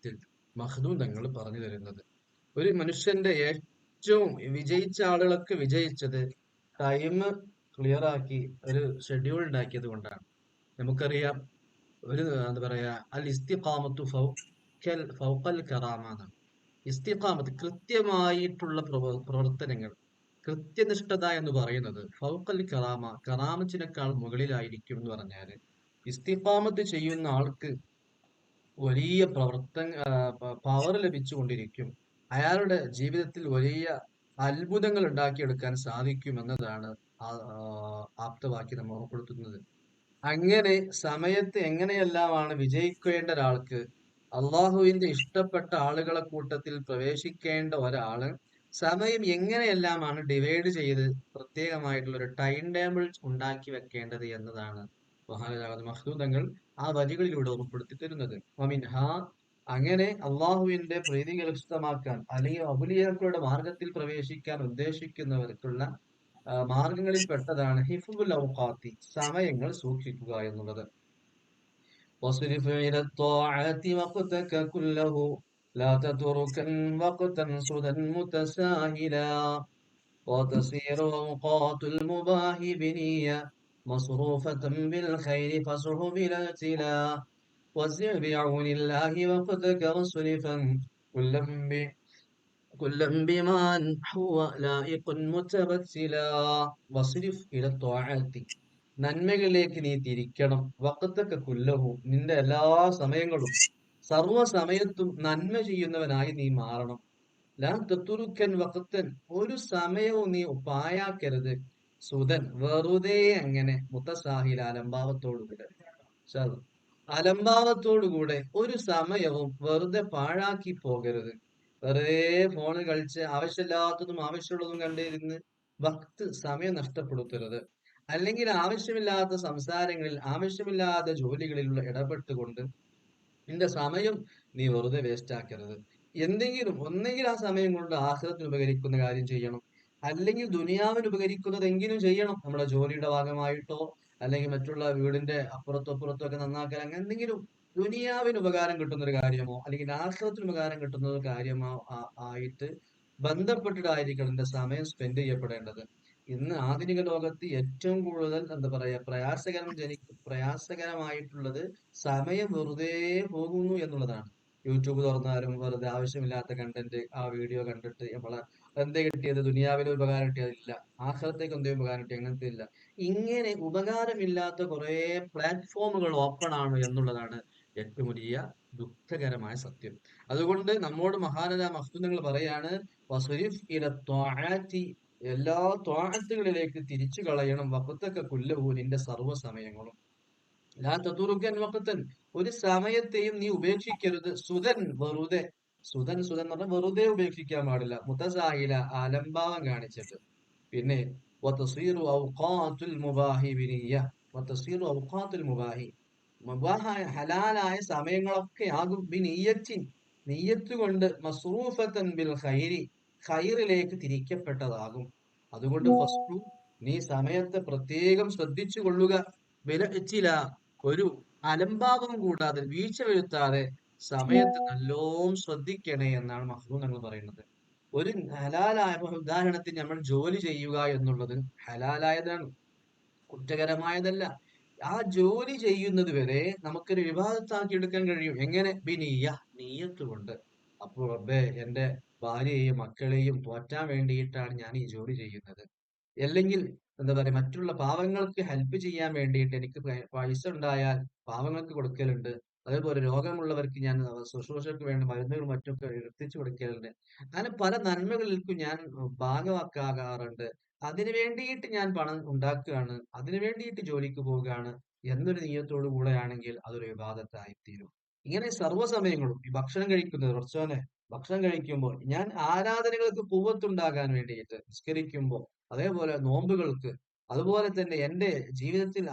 കാര്യത്തിൽ മഖ്ദൂം തങ്ങൾ പറഞ്ഞു തരുന്നത്. ഒരു മനുഷ്യന്റെ ഏറ്റവും വിജയിച്ച ആളുകളൊക്കെ വിജയിച്ചത് ടൈം ക്ലിയർ ആക്കി ഒരു ഷെഡ്യൂൾ ഉണ്ടാക്കിയത് കൊണ്ടാണ്. നമുക്കറിയാം, ഒരു എന്താ പറയാ, അൽ ഇസ്തിഖാമത്തു ഫൗഖൽ കറാമ എന്നാണ്. ഇസ്തിഖാമത്ത് കൃത്യമായിട്ടുള്ള പ്രവർത്തനങ്ങൾ, കൃത്യനിഷ്ഠത എന്ന് പറയുന്നത് ഫൗഖൽ കറാമ, കറാമത്തിനേക്കാൾ മുകളിലായിരിക്കും എന്ന് പറഞ്ഞാല് ഇസ്തിഖാമത്ത് ചെയ്യുന്ന ആൾക്ക് വലിയ പവർ ലഭിച്ചുകൊണ്ടിരിക്കും. അയാളുടെ ജീവിതത്തിൽ വലിയ അത്ഭുതങ്ങൾ ഉണ്ടാക്കിയെടുക്കാൻ സാധിക്കും എന്നതാണ് ആപ്തവാക്യം നമ്മൾ ഓർമ്മപ്പെടുത്തുന്നത്. അങ്ങനെ സമയത്ത് എങ്ങനെയെല്ലാമാണ് വിജയിക്കേണ്ട ഒരാൾക്ക്, അള്ളാഹുവിന്റെ ഇഷ്ടപ്പെട്ട ആളുകളെ കൂട്ടത്തിൽ പ്രവേശിക്കേണ്ട ഒരാള് സമയം എങ്ങനെയെല്ലാമാണ് ഡിവൈഡ് ചെയ്ത് പ്രത്യേകമായിട്ടുള്ള ഒരു ടൈം ടേബിൾ ഉണ്ടാക്കി വെക്കേണ്ടത് എന്നതാണ് മഹാനാകുന്ന മഹ്ദൂദങ്ങൾ ആ വരികളിലൂടെ ഉൾപ്പെടുത്തി തരുന്നത്. അങ്ങനെ അള്ളാഹുവിന്റെ പ്രീതി കരസ്ഥമാക്കാൻ അല്ലെങ്കിൽ ഔലിയാക്കളുടെ മാർഗത്തിൽ പ്രവേശിക്കാൻ ഉദ്ദേശിക്കുന്നവർക്കുള്ള മാർഗങ്ങളിൽ പെട്ടതാണ് ഹിഫ്ദുൽ ഔഖാത്തി, സമയങ്ങൾ സൂക്ഷിക്കുക എന്നുള്ളത്. واصرف إلى الطاعات وقتك كله لا تتركن وقتا سدى متساهلا وتصير أوقات المباح بنية مصروفة بالخير فاصرف بلا ابتلاء وزع بعون الله وقتك واصرفا كلا كلا بما هو لائق متبتلا واصرف إلى الطاعات, നന്മകളിലേക്ക് നീ തിരിക്കണം. വഖത്തക കുല്ലഹു, നിന്റെ എല്ലാ സമയങ്ങളും സർവ്വ സമയത്തും നന്മ ചെയ്യുന്നവനായി നീ മാറണം. ലാ തത്തുറുക്കൻ വഖത്തൻ, ഒരു സമയവും നീ പാഴാക്കരുത്. സുതൻ, വെറുതെ അങ്ങനെ മുത്തസാഹിൽ, അലംഭാവത്തോടുകൂടെ, അലംഭാവത്തോടുകൂടെ ഒരു സമയവും വെറുതെ പാഴാക്കി പോകരുത്. വെറുതെ ഫോണ് കളിച്ച് ആവശ്യമില്ലാത്തതും ആവശ്യമുള്ളതും കണ്ടിരുന്ന് സമയം നഷ്ടപ്പെടുത്തരുത്. അല്ലെങ്കിൽ ആവശ്യമില്ലാത്ത സംസാരങ്ങളിൽ, ആവശ്യമില്ലാത്ത ജോലികളിലുള്ള ഇടപെട്ടുകൊണ്ട് നിന്റെ സമയം നീ വെറുതെ വേസ്റ്റ് ആക്കരുത്. ഒന്നെങ്കിൽ ആ സമയം കൊണ്ട് ആഖിറത്തിന് ഉപകരിക്കുന്ന കാര്യം ചെയ്യണം, അല്ലെങ്കിൽ ദുനിയാവിന് ഉപകരിക്കുന്നതെങ്കിലും ചെയ്യണം. നമ്മുടെ ജോലിയുടെ ഭാഗമായിട്ടോ അല്ലെങ്കിൽ മറ്റുള്ള വീടിന്റെ അപ്പുറത്തോ അപ്പുറത്തോ ഒക്കെ നന്നാക്കാൻ, അങ്ങനെ എന്തെങ്കിലും ദുനിയാവിന് ഉപകാരം കിട്ടുന്ന ഒരു കാര്യമോ അല്ലെങ്കിൽ ആഖിറത്തിന് ഉപകാരം കിട്ടുന്ന ഒരു കാര്യമോ ആയിട്ട് ബന്ധപ്പെട്ടിട്ടായിരിക്കണം എന്റെ സമയം സ്പെൻഡ് ചെയ്യപ്പെടേണ്ടത്. ഇന്ന് ആധുനിക ലോകത്ത് ഏറ്റവും കൂടുതൽ എന്താ പറയാ പ്രയാസകരമായിട്ടുള്ളത് സമയം വെറുതെ പോകുന്നു എന്നുള്ളതാണ്. യൂട്യൂബ് തുറന്നാലും വെറുതെ ആവശ്യമില്ലാത്ത കണ്ടന്റ്, ആ വീഡിയോ കണ്ടിട്ട് നമ്മളെ എന്താ കിട്ടിയത്, ദുനിയാവിലെ ഉപകാരം കിട്ടിയതില്ല, ആഖിറത്തേക്ക് എന്തേ ഉപകാരം കിട്ടി, അങ്ങനത്തെ ഇല്ല. ഇങ്ങനെ ഉപകാരമില്ലാത്ത കുറെ പ്ലാറ്റ്ഫോമുകൾ ഓപ്പൺ ആണ് എന്നുള്ളതാണ് ഏറ്റവും വലിയ ദുഃഖകരമായ സത്യം. അതുകൊണ്ട് നമ്മോട് മഹാനരാ മഖ്ദൂദുകൾ പറയാണ്, വസ്രിഫ് ഇല ത്വാഅത്തി, എല്ലാ ത്വാഅത്തുകളിലേക്ക് തിരിച്ചു കളയണം. വഖത്തക കുല്ലഹു, നിന്റെ സർവ്വ സമയങ്ങളും. ലാ തതുറുക്കൻ വഖത്തൻ, ഒരു സമയത്തെയും നീ ഉപേക്ഷിക്കരുത്. സുതൻ, വെറുതെ. സുതൻ എന്ന് പറഞ്ഞാൽ വെറുതെ ഉപേക്ഷിക്കാൻ പാടില്ല. മുതസാഹില, അലംഭാവം കാണിച്ചിട്ട്. പിന്നെ വതസീറു ഔഖാത്തുൽ മുബാഹി ബിനിയ്യ, വതസീറു ഔഖാത്തുൽ മുബാഹി, മുബാഹായ ഹലാലായ സമയങ്ങളൊക്കെ ആകും ബിനിയ്യത്തിൻ, നിയ്യത്ത് കൊണ്ട്, മസ്റൂഫത്തൻ ബിൽ ഖൈരി, ഖൈറിലേക്ക് തിരിക്കപ്പെട്ടതാകും. അതുകൊണ്ട് ഫസ്തു, നീ സമയത്തെ പ്രത്യേകം ശ്രദ്ധിച്ചു കൊള്ളുക. വിലച്ചില, ഒരു അലംഭാവം കൂടാതെ, വീഴ്ച വരുത്താതെ സമയത്ത് നല്ലോണം ശ്രദ്ധിക്കണേ എന്നാണ് മഹ്ദൂം നമ്മൾ പറയുന്നത്. ഒരു ഹലാലായ, ഉദാഹരണത്തിന് നമ്മൾ ജോലി ചെയ്യുക എന്നുള്ളത് ഹലാലായതാണ്, കുറ്റകരമായതല്ല. ആ ജോലി ചെയ്യുന്നത് വരെ നമുക്കൊരു വിവാദത്താക്കി എടുക്കാൻ കഴിയും. എങ്ങനെ? ബിനിയ്യ, നീയത്ത് കൊണ്ട്. അപ്പോൾ റബ്ബേ, എന്റെ ഭാര്യയെയും മക്കളെയും പോറ്റാൻ വേണ്ടിയിട്ടാണ് ഞാൻ ഈ ജോലി ചെയ്യുന്നത്. അല്ലെങ്കിൽ എന്താ പറയാ, മറ്റുള്ള പാവങ്ങൾക്ക് ഹെൽപ്പ് ചെയ്യാൻ വേണ്ടിയിട്ട് എനിക്ക് പൈസ ഉണ്ടായാൽ പാവങ്ങൾക്ക് കൊടുക്കലുണ്ട്. അതേപോലെ രോഗമുള്ളവർക്ക് ഞാൻ ശുശ്രൂഷയ്ക്ക് വേണ്ടി മരുന്നുകളും മറ്റൊക്കെ എത്തിച്ചു കൊടുക്കലുണ്ട്. അങ്ങനെ പല നന്മകൾക്കും ഞാൻ ഭാഗവാക്കാകാറുണ്ട്. അതിനു വേണ്ടിയിട്ട് ഞാൻ പണം ഉണ്ടാക്കുകയാണ്, അതിനു വേണ്ടിയിട്ട് ജോലിക്ക് പോവുകയാണ് എന്നൊരു നിയ്യത്തോടു കൂടെയാണെങ്കിൽ അതൊരു വിവാദത്തായിത്തീരും. ഇങ്ങനെ സർവ്വസമയങ്ങളും ഈ ഭക്ഷണം കഴിക്കുന്നത്, കുറച്ചോനെ ഭക്ഷണം കഴിക്കുമ്പോൾ ഞാൻ ആരാധനകൾക്ക് കൂവത്തുണ്ടാകാൻ വേണ്ടിയിട്ട് നിസ്കരിക്കുമ്പോൾ, അതേപോലെ നോമ്പുകൾക്ക്, അതുപോലെ തന്നെ എന്റെ ജീവിതത്തിൽ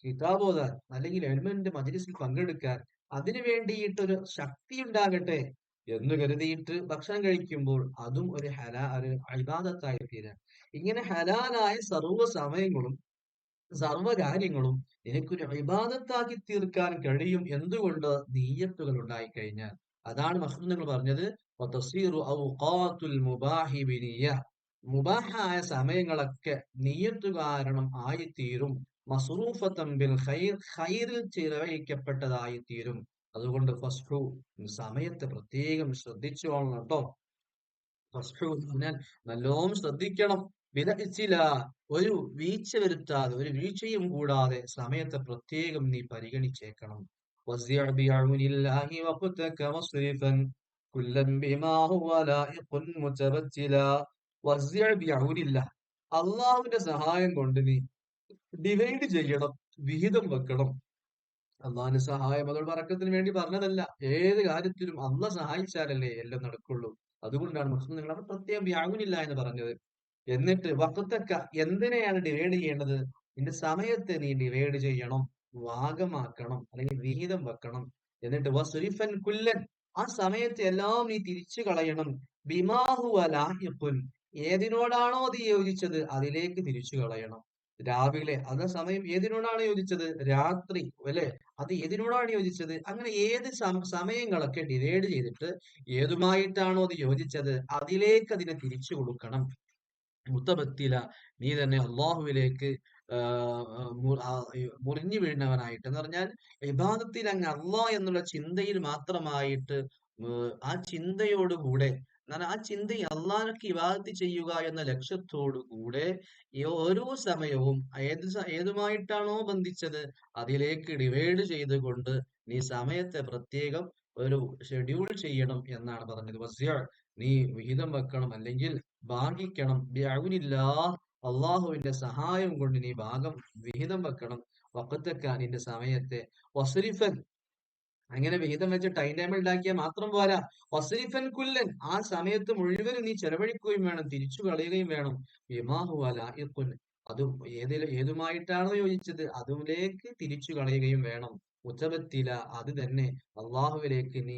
കിതാബ് ഓതാൻ അല്ലെങ്കിൽ എൽമിന്റെ മജ്‌ലിസിൽ പങ്കെടുക്കാൻ, അതിനു വേണ്ടിയിട്ടൊരു ശക്തി ഉണ്ടാകട്ടെ എന്ന് കരുതിയിട്ട് ഭക്ഷണം കഴിക്കുമ്പോൾ അതും ഒരു ഇബാദത്തായി തീരാൻ. ഇങ്ങനെ ഹലാലായ സർവ്വ സമയങ്ങളും സർവ്വകാര്യങ്ങളും നിനക്കൊരു ഇബാദത്താക്കി തീർക്കാൻ കഴിയും. എന്തുകൊണ്ട്? നിയ്യത്തുകൾ ഉണ്ടായിക്കഴിഞ്ഞാൽ. അതാണ് നിങ്ങൾ പറഞ്ഞത് മുബാഹായ സമയങ്ങളൊക്കെ നിയ്യത്ത് കാരണം ആയിത്തീരും. മസ്റൂഫത്തൻ ബിൽ ഖൈർ, ഖൈറിൽ ചിലവഴിക്കപ്പെട്ടതായി തീരും. അതുകൊണ്ട് ഫസ്ഹു, സമയത്തെ പ്രത്യേകം ശ്രദ്ധിച്ചോളണം കേട്ടോ. ഫസ്ഹു എന്ന് പറഞ്ഞാൽ നല്ലോണം ശ്രദ്ധിക്കണം. ഒരു വീഴ്ച വരുത്താതെ, ഒരു വീഴ്ചയും കൂടാതെ സമയത്തെ പ്രത്യേകം നീ പരിഗണിച്ചേക്കണം. അള്ളാഹുവിന്റെ സഹായം കൊണ്ട് നീ ഡിവൈഡ് ചെയ്യണം, വിഹിതം വെക്കണം. അള്ളാഹിന്റെ സഹായം അതുകൊണ്ട് ബറക്കത്തിന് വേണ്ടി പറഞ്ഞതല്ല. ഏത് കാര്യത്തിലും അള്ളാഹ് സഹായിച്ചാലല്ലേ എല്ലാം നടക്കുള്ളൂ. അതുകൊണ്ടാണ് മുസ്ലിം നിങ്ങൾ അവിടെ പ്രത്യേകം വ്യാകുനില്ല എന്ന് പറഞ്ഞത്. എന്നിട്ട് വഖത്തക്ക, എന്തിനെയാണ് ഡിവൈഡ് ചെയ്യേണ്ടത്? നിന്റെ സമയത്തെ നീ ഡിവൈഡ് ചെയ്യണം, ഭാഗമാക്കണം, അല്ലെങ്കിൽ വിഹിതം വെക്കണം. എന്നിട്ട് വസുരിഫൻ കുല്ലൻ, ആ സമയത്തെ എല്ലാം നീ തിരിച്ചു കളയണം. ബിമാഹു അലാഹിഖുൻ, ഏതിനോടാണോ അത് യോജിച്ചത് അതിലേക്ക് തിരിച്ചു കളയണം. രാവിലെ അത് സമയം ഏതിനോടാണ് യോജിച്ചത്? രാത്രി അല്ലെ, അത് ഏതിനോടാണ് യോജിച്ചത്? അങ്ങനെ ഏത് സമയങ്ങളൊക്കെ ഡിവൈഡ് ചെയ്തിട്ട് ഏതുമായിട്ടാണോ അത് യോജിച്ചത് അതിലേക്ക് അതിനെ തിരിച്ചു കൊടുക്കണം. മുത്തബത്തില, നീ തന്നെ അള്ളാഹുവിലേക്ക് മുറിഞ്ഞു വീഴുന്നവനായിട്ട്, എന്ന് പറഞ്ഞാൽ ഇബാദത്തിൽ അങ്ങ് അള്ളാഹ് എന്നുള്ള ചിന്തയിൽ മാത്രമായിട്ട്, ആ ചിന്തയോടുകൂടെ, എന്നാൽ ആ ചിന്ത അള്ളാഹ്ക്ക് ഇബാദത്ത് ചെയ്യുക എന്ന ലക്ഷ്യത്തോടു കൂടെ ഈ ഓരോ സമയവും ഏതുമായിട്ടാണോ ബന്ധിച്ചത് അതിലേക്ക് ഡിവൈഡ് ചെയ്തുകൊണ്ട് നീ സമയത്തെ പ്രത്യേകം ഒരു ഷെഡ്യൂൾ ചെയ്യണം എന്നാണ് പറഞ്ഞത്. നീ വിഹിതം വെക്കണം, അല്ലെങ്കിൽ ഭാഗിക്കണം. അള്ളാഹുവിന്റെ സഹായം കൊണ്ട് നീ വിഹിതം വെക്കണം. വഖത്തക്ക, നിന്റെ സമയത്തെ. വസ്രിഫൻ, അങ്ങനെ വിഹിതം വെച്ച് ടൈം ടേബിൾ ഉണ്ടാക്കിയാൽ മാത്രം പോരാ. വസ്രിഫൻ കുല്ലൻ, ആ സമയത്ത് മുഴുവനും നീ ചെലവഴിക്കുകയും വേണം, തിരിച്ചു കളയുകയും വേണം. ബിമാഹു അലായിഖുൻ, അതും ഏതുമായിട്ടാണോ യോജിച്ചത് അതിലേക്ക് തിരിച്ചു കളയുകയും വേണം. മുത്തബത്തില, അത് തന്നെ അള്ളാഹുവിലേക്ക് നീ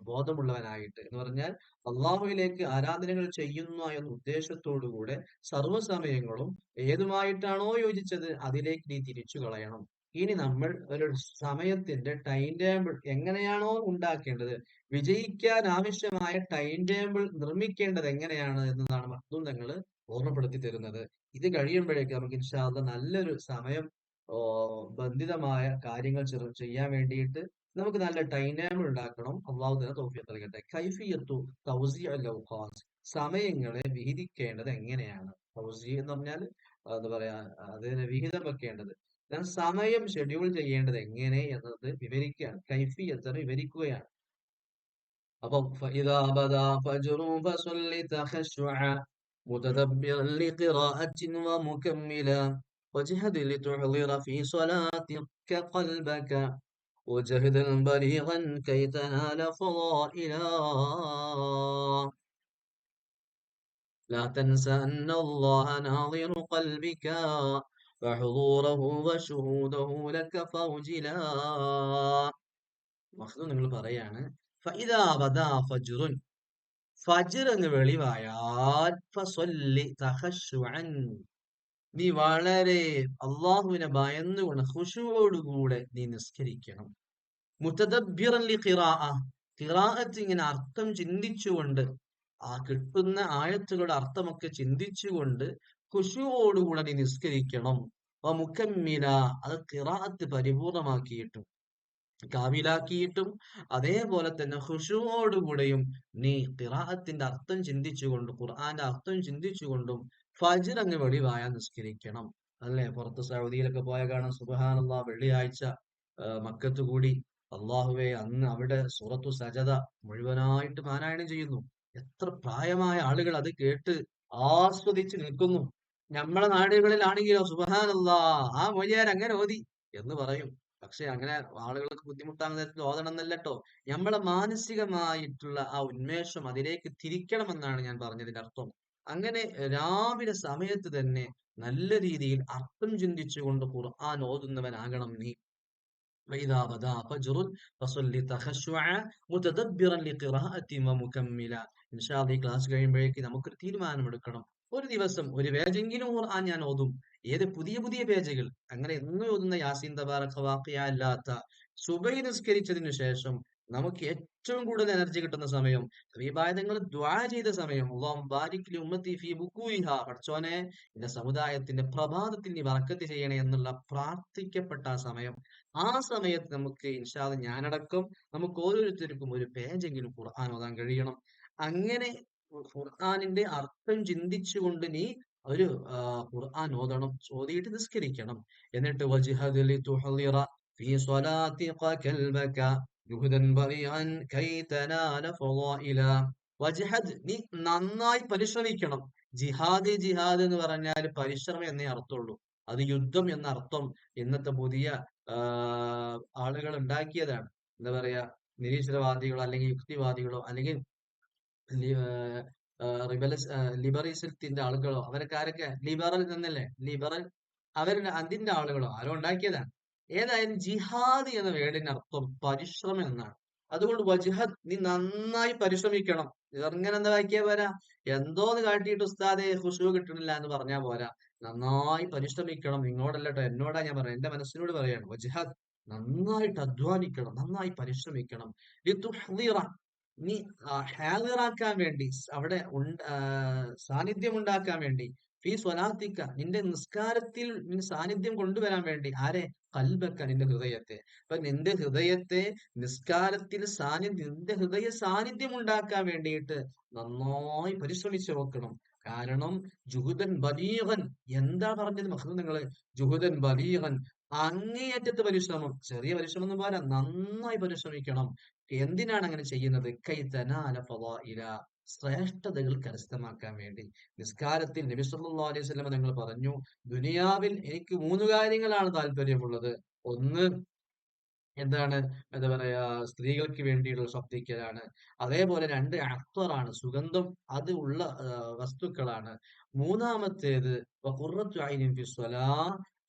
ബോധമുള്ളവനായിട്ട്, എന്ന് പറഞ്ഞാൽ അള്ളാഹുവിലേക്ക് ആരാധനകൾ ചെയ്യുന്ന എന്ന ഉദ്ദേശത്തോടുകൂടെ സർവ്വസമയങ്ങളും ഏതുമായിട്ടാണോ യോജിച്ചത് അതിലേക്ക് നീ തിരിച്ചു കളയണം. ഇനി നമ്മൾ ഒരു സമയത്തിന്റെ ടൈം ടേബിൾ എങ്ങനെയാണോ ഉണ്ടാക്കേണ്ടത്, വിജയിക്കാൻ ആവശ്യമായ ടൈം ടേബിൾ നിർമ്മിക്കേണ്ടത് എങ്ങനെയാണ് എന്നതാണ് മക്തും തങ്ങൾ ഓർമ്മപ്പെടുത്തി തരുന്നത്. ഇത് കഴിയുമ്പോഴേക്ക് നമുക്ക് ഇൻഷാ അല്ലാഹ് നല്ലൊരു സമയം ബന്ധിതമായ കാര്യങ്ങൾ ചെയ്യാൻ വേണ്ടിയിട്ട് നമുക്ക് നല്ല ടൈം ടേബിൾ ഉണ്ടാക്കണം. അള്ളാഹു തന്നെ തൗഫീഖ് നൽകട്ടെ. കൈഫിയത്തു തൗസിഉൽ ഔഖാത്ത്, സമയങ്ങളെ വിഹിതിക്കേണ്ടത് എങ്ങനെയാണ്? തൗസി എന്ന് പറഞ്ഞാൽ എന്താ പറയാ, അതിന് വിഹിതം വെക്കേണ്ടത്, സമയം ഷെഡ്യൂൾ ചെയ്യേണ്ടത് എങ്ങനെ എന്നത് വിവരിക്കുകയാണ്. കൈഫിയത്ത് വിവരിക്കുകയാണ്. അപ്പം فإذا بدا فجر فصل تخشعا متدبرا لقراءة ومكملا وجهد لتحضر في صلاتك قلبك وجهدا بليغا كي تنال فضائلا لا تنسى أن الله ناظر قلبك وحضوره وشهوده لك فوجلا. നിങ്ങൾ പറയാണ്, فإذا بدا فجر, ഫജ്ർ എന്ന് വെളിവായാൽ ഫസ്വല്ലി തഖശുഅൻ, നീ വളരെ അള്ളാഹുവിനെ ഭയന്നുകൊണ്ട് ഖുശൂഅോടുകൂടെ നീ നിസ്കരിക്കണം. മുതദബ്ബിറൻ ലിഖിറാഅ, ഖിറാഅത്ത് ഇങ്ങനെ അർത്ഥം ചിന്തിച്ചുകൊണ്ട്, ആ കിട്ടുന്ന ആയത്തുകളുടെ അർത്ഥമൊക്കെ ചിന്തിച്ചുകൊണ്ട് ഖുശൂഅോടുകൂടെ നീ നിസ്കരിക്കണം. മുക്കമ്മില, അത് ഖിറാഅത്ത് പരിപൂർണമാക്കിയിട്ടും കാമിലാക്കിയിട്ടും അതേപോലെ തന്നെ ഖുശൂഅോടുകൂടെയും നീ ഖിറാഅത്തിന്റെ അർത്ഥം ചിന്തിച്ചുകൊണ്ടും ഖുർആന്റെ അർത്ഥം ചിന്തിച്ചുകൊണ്ടും ഫജ്ർ അങ്ങ് വെളിവായ നിസ്കരിക്കണം. അല്ലേ, പുറത്ത് സൗദിയിലൊക്കെ പോയ കാണാം, സുബ്ഹാനല്ലാഹ്, വെള്ളിയാഴ്ച മക്കത്ത് കൂടി, അള്ളാഹുവെ, അന്ന് അവിടെ സൂറത്തു സജദ മുഴുവനായിട്ട് പാരായണം ചെയ്യുന്നു. എത്ര പ്രായമായ ആളുകൾ അത് കേട്ട് ആസ്വദിച്ച് നിൽക്കുന്നു. നമ്മളെ നാടുകളിലാണെങ്കിലോ സുബ്ഹാനല്ലാഹ്, ആ മൊഴിയാർ അങ്ങനെ ഓതി എന്ന് പറയും. പക്ഷെ അങ്ങനെ ആളുകൾക്ക് ബുദ്ധിമുട്ടാകുന്ന തരത്തിൽ ഓതണം എന്നല്ല കേട്ടോ. നമ്മളെ മാനസികമായിട്ടുള്ള ആ ഉന്മേഷം അതിലേക്ക് തിരിക്കണമെന്നാണ് ഞാൻ പറഞ്ഞതിന്റെ അർത്ഥം. അങ്ങനെ രാവിലെ സമയത്ത് തന്നെ നല്ല രീതിയിൽ അർത്ഥം ചിന്തിച്ചുകൊണ്ട് ഖുർആൻ ഓതുന്നവനാകണം നീ. وإذا بدا فجر فصل تخشعا متدبرا لقراءة ومكملا. ഇൻഷാ അല്ലാഹ് ഈ ക്ലാസ് കഴിയുമ്പോഴേക്ക് നമുക്കൊരു തീരുമാനമെടുക്കണം. ഒരു ദിവസം ഒരു പേജെങ്കിലും ഖുർആൻ ഞാൻ ഓതും. ഏത് പുതിയ പുതിയ പേജുകൾ, അങ്ങനെ എന്നും ഓതുന്ന യാസീൻ തബാറക വാഖിയ അല്ലാത്ത സുബഹി നിസ്കരിച്ചതിന് ശേഷം നമുക്ക് ഏറ്റവും കൂടുതൽ എനർജി കിട്ടുന്ന സമയം, ഇബാദത്തുകൾ ദുആ ചെയ്ത സമയം, അല്ലാഹുമ്മ ബാരിക് ലി ഉമ്മത്തി ഫീ ബുകൂഇഹാ, പടച്ചോനെ എന്റെ സമുദായത്തിന്റെ പ്രഭാതത്തിൽ നീ ബറക്കത്ത് ചെയ്യണേ എന്നുള്ള പ്രാർത്ഥിക്കപ്പെട്ട ആ സമയം, ആ സമയത്ത് നമുക്ക് ഇൻഷാ അല്ലാഹ് ഞാനടക്കം നമുക്ക് ഓരോരുത്തർക്കും ഒരു പേജെങ്കിലും ഖുർആൻ ഓതാൻ കഴിയണം. അങ്ങനെ ഖുർആനിന്റെ അർത്ഥം ചിന്തിച്ചുകൊണ്ട് നീ ഒരു ഖുർആൻ ഓതണം, ഓതിയിട്ട് നിസ്കരിക്കണം. എന്നിട്ട് വജ്ഹദ് ലിതുഹ്ളിറ في صلاتك كلبك جهدا بريئا كي تنال فضائلا. വജ്ഹദ്, നീ നന്നായി പരിശ്രമിക്കണം. ജിഹാദ് ജിഹാദ് എന്ന് പറഞ്ഞാൽ പരിശ്രമം എന്നേ അർത്ഥമുള്ളൂ. അത് യുദ്ധം എന്ന അർത്ഥം ഇന്നത്തെ പുതിയ ആളുകൾ ഉണ്ടാക്കിയതാണ്. എന്താ പറയാ, നിരീശ്വരവാദികളോ അല്ലെങ്കിൽ യുക്തിവാദികളോ അല്ലെങ്കിൽ ലിബറലിസത്തിന്റെ ആളുകളോ, അവരൊക്കെ ആരൊക്കെ ലിബറൽ എന്നല്ലേ, ലിബറൽ അവരുടെ അതിന്റെ ആളുകളോ ആരോ ഉണ്ടാക്കിയതാണ്. ഏതായാലും ജിഹാദ് എന്ന വേർഡിന്റെ അർത്ഥം പരിശ്രമം എന്നാണ്. അതുകൊണ്ട് വജ്ഹദ്, നീ നന്നായി പരിശ്രമിക്കണം. ഇതങ്ങനെ എന്താ വായിക്കാ പോരാ, എന്തോന്ന് കാട്ടിയിട്ട് ഉസ്താദെ ഖുശൂ കിട്ടണില്ല എന്ന് പറഞ്ഞാൽ പോരാ. നന്നായി പരിശ്രമിക്കണം. നിങ്ങളോടല്ലോ, എന്നോടാ ഞാൻ പറയാം, എന്റെ മനസ്സിനോട് പറയാണ്. വജ്ഹദ്, നന്നായിട്ട് അധ്വാനിക്കണം, നന്നായി പരിശ്രമിക്കണം. ലിതുഹ്ളിറ, നീ ഹാദിറാക്കാൻ വേണ്ടി, അവിടെ സാന്നിധ്യം ഉണ്ടാക്കാൻ വേണ്ടി, ഫീ സ്വലാത്തിക്ക, നിന്റെ നിസ്കാരത്തിൽ നിന്റെ സാന്നിധ്യം കൊണ്ടുവരാൻ വേണ്ടി. ആരെ? കൽബക്ക, നിന്റെ ഹൃദയത്തെ. അപ്പൊ നിന്റെ ഹൃദയത്തെ നിസ്കാരത്തിൽ നിന്റെ ഹൃദയ സാന്നിധ്യം ഉണ്ടാക്കാൻ വേണ്ടിയിട്ട് നന്നായി പരിശ്രമിച്ചു നോക്കണം. കാരണം ജുഹുദൻ ബലീഗൻ, എന്താ പറഞ്ഞത് മഹ്‌ദൂങ്ങള്? ജുഹുദൻ ബലീഗൻ, അങ്ങേയറ്റത്തെ പരിശ്രമം. ചെറിയ പരിശ്രമം എന്ന് പോരാ, നന്നായി പരിശ്രമിക്കണം. എന്തിനാണ് അങ്ങനെ ചെയ്യുന്നത്? കൈ തനാല ഫളായില, ശ്രേഷ്ഠതകൾ കരസ്ഥമാക്കാൻ വേണ്ടി. നിസ്കാരത്തിൽ നബി സല്ലല്ലാഹു അലൈഹി വസല്ലം നിങ്ങൾ പറഞ്ഞു, ദുനിയാവിൽ എനിക്ക് 3 കാര്യങ്ങളാണ് താല്പര്യമുള്ളത്. ഒന്ന്, എന്താണ്, എന്താ പറയാ, സ്ത്രീകൾക്ക് വേണ്ടിയുള്ള ശബ്ദിക്കലാണ്. അതേപോലെ 2 അത്തറാണ്, സുഗന്ധം അത് ഉള്ള വസ്തുക്കളാണ്. മൂന്നാമത്തേത് വഖുറത്തു ഐനിൻ ഫി സ്വലാ,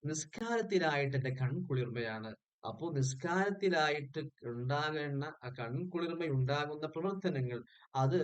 നിസ്കാരത്തിലായിട്ട് എന്റെ കൺകുളിർമയാണ്. അപ്പോ നിസ്കാരത്തിലായിട്ട് ഉണ്ടാകുന്ന ആ കൺകുളിർമ ഉണ്ടാകുന്ന പ്രവർത്തനങ്ങൾ, അത്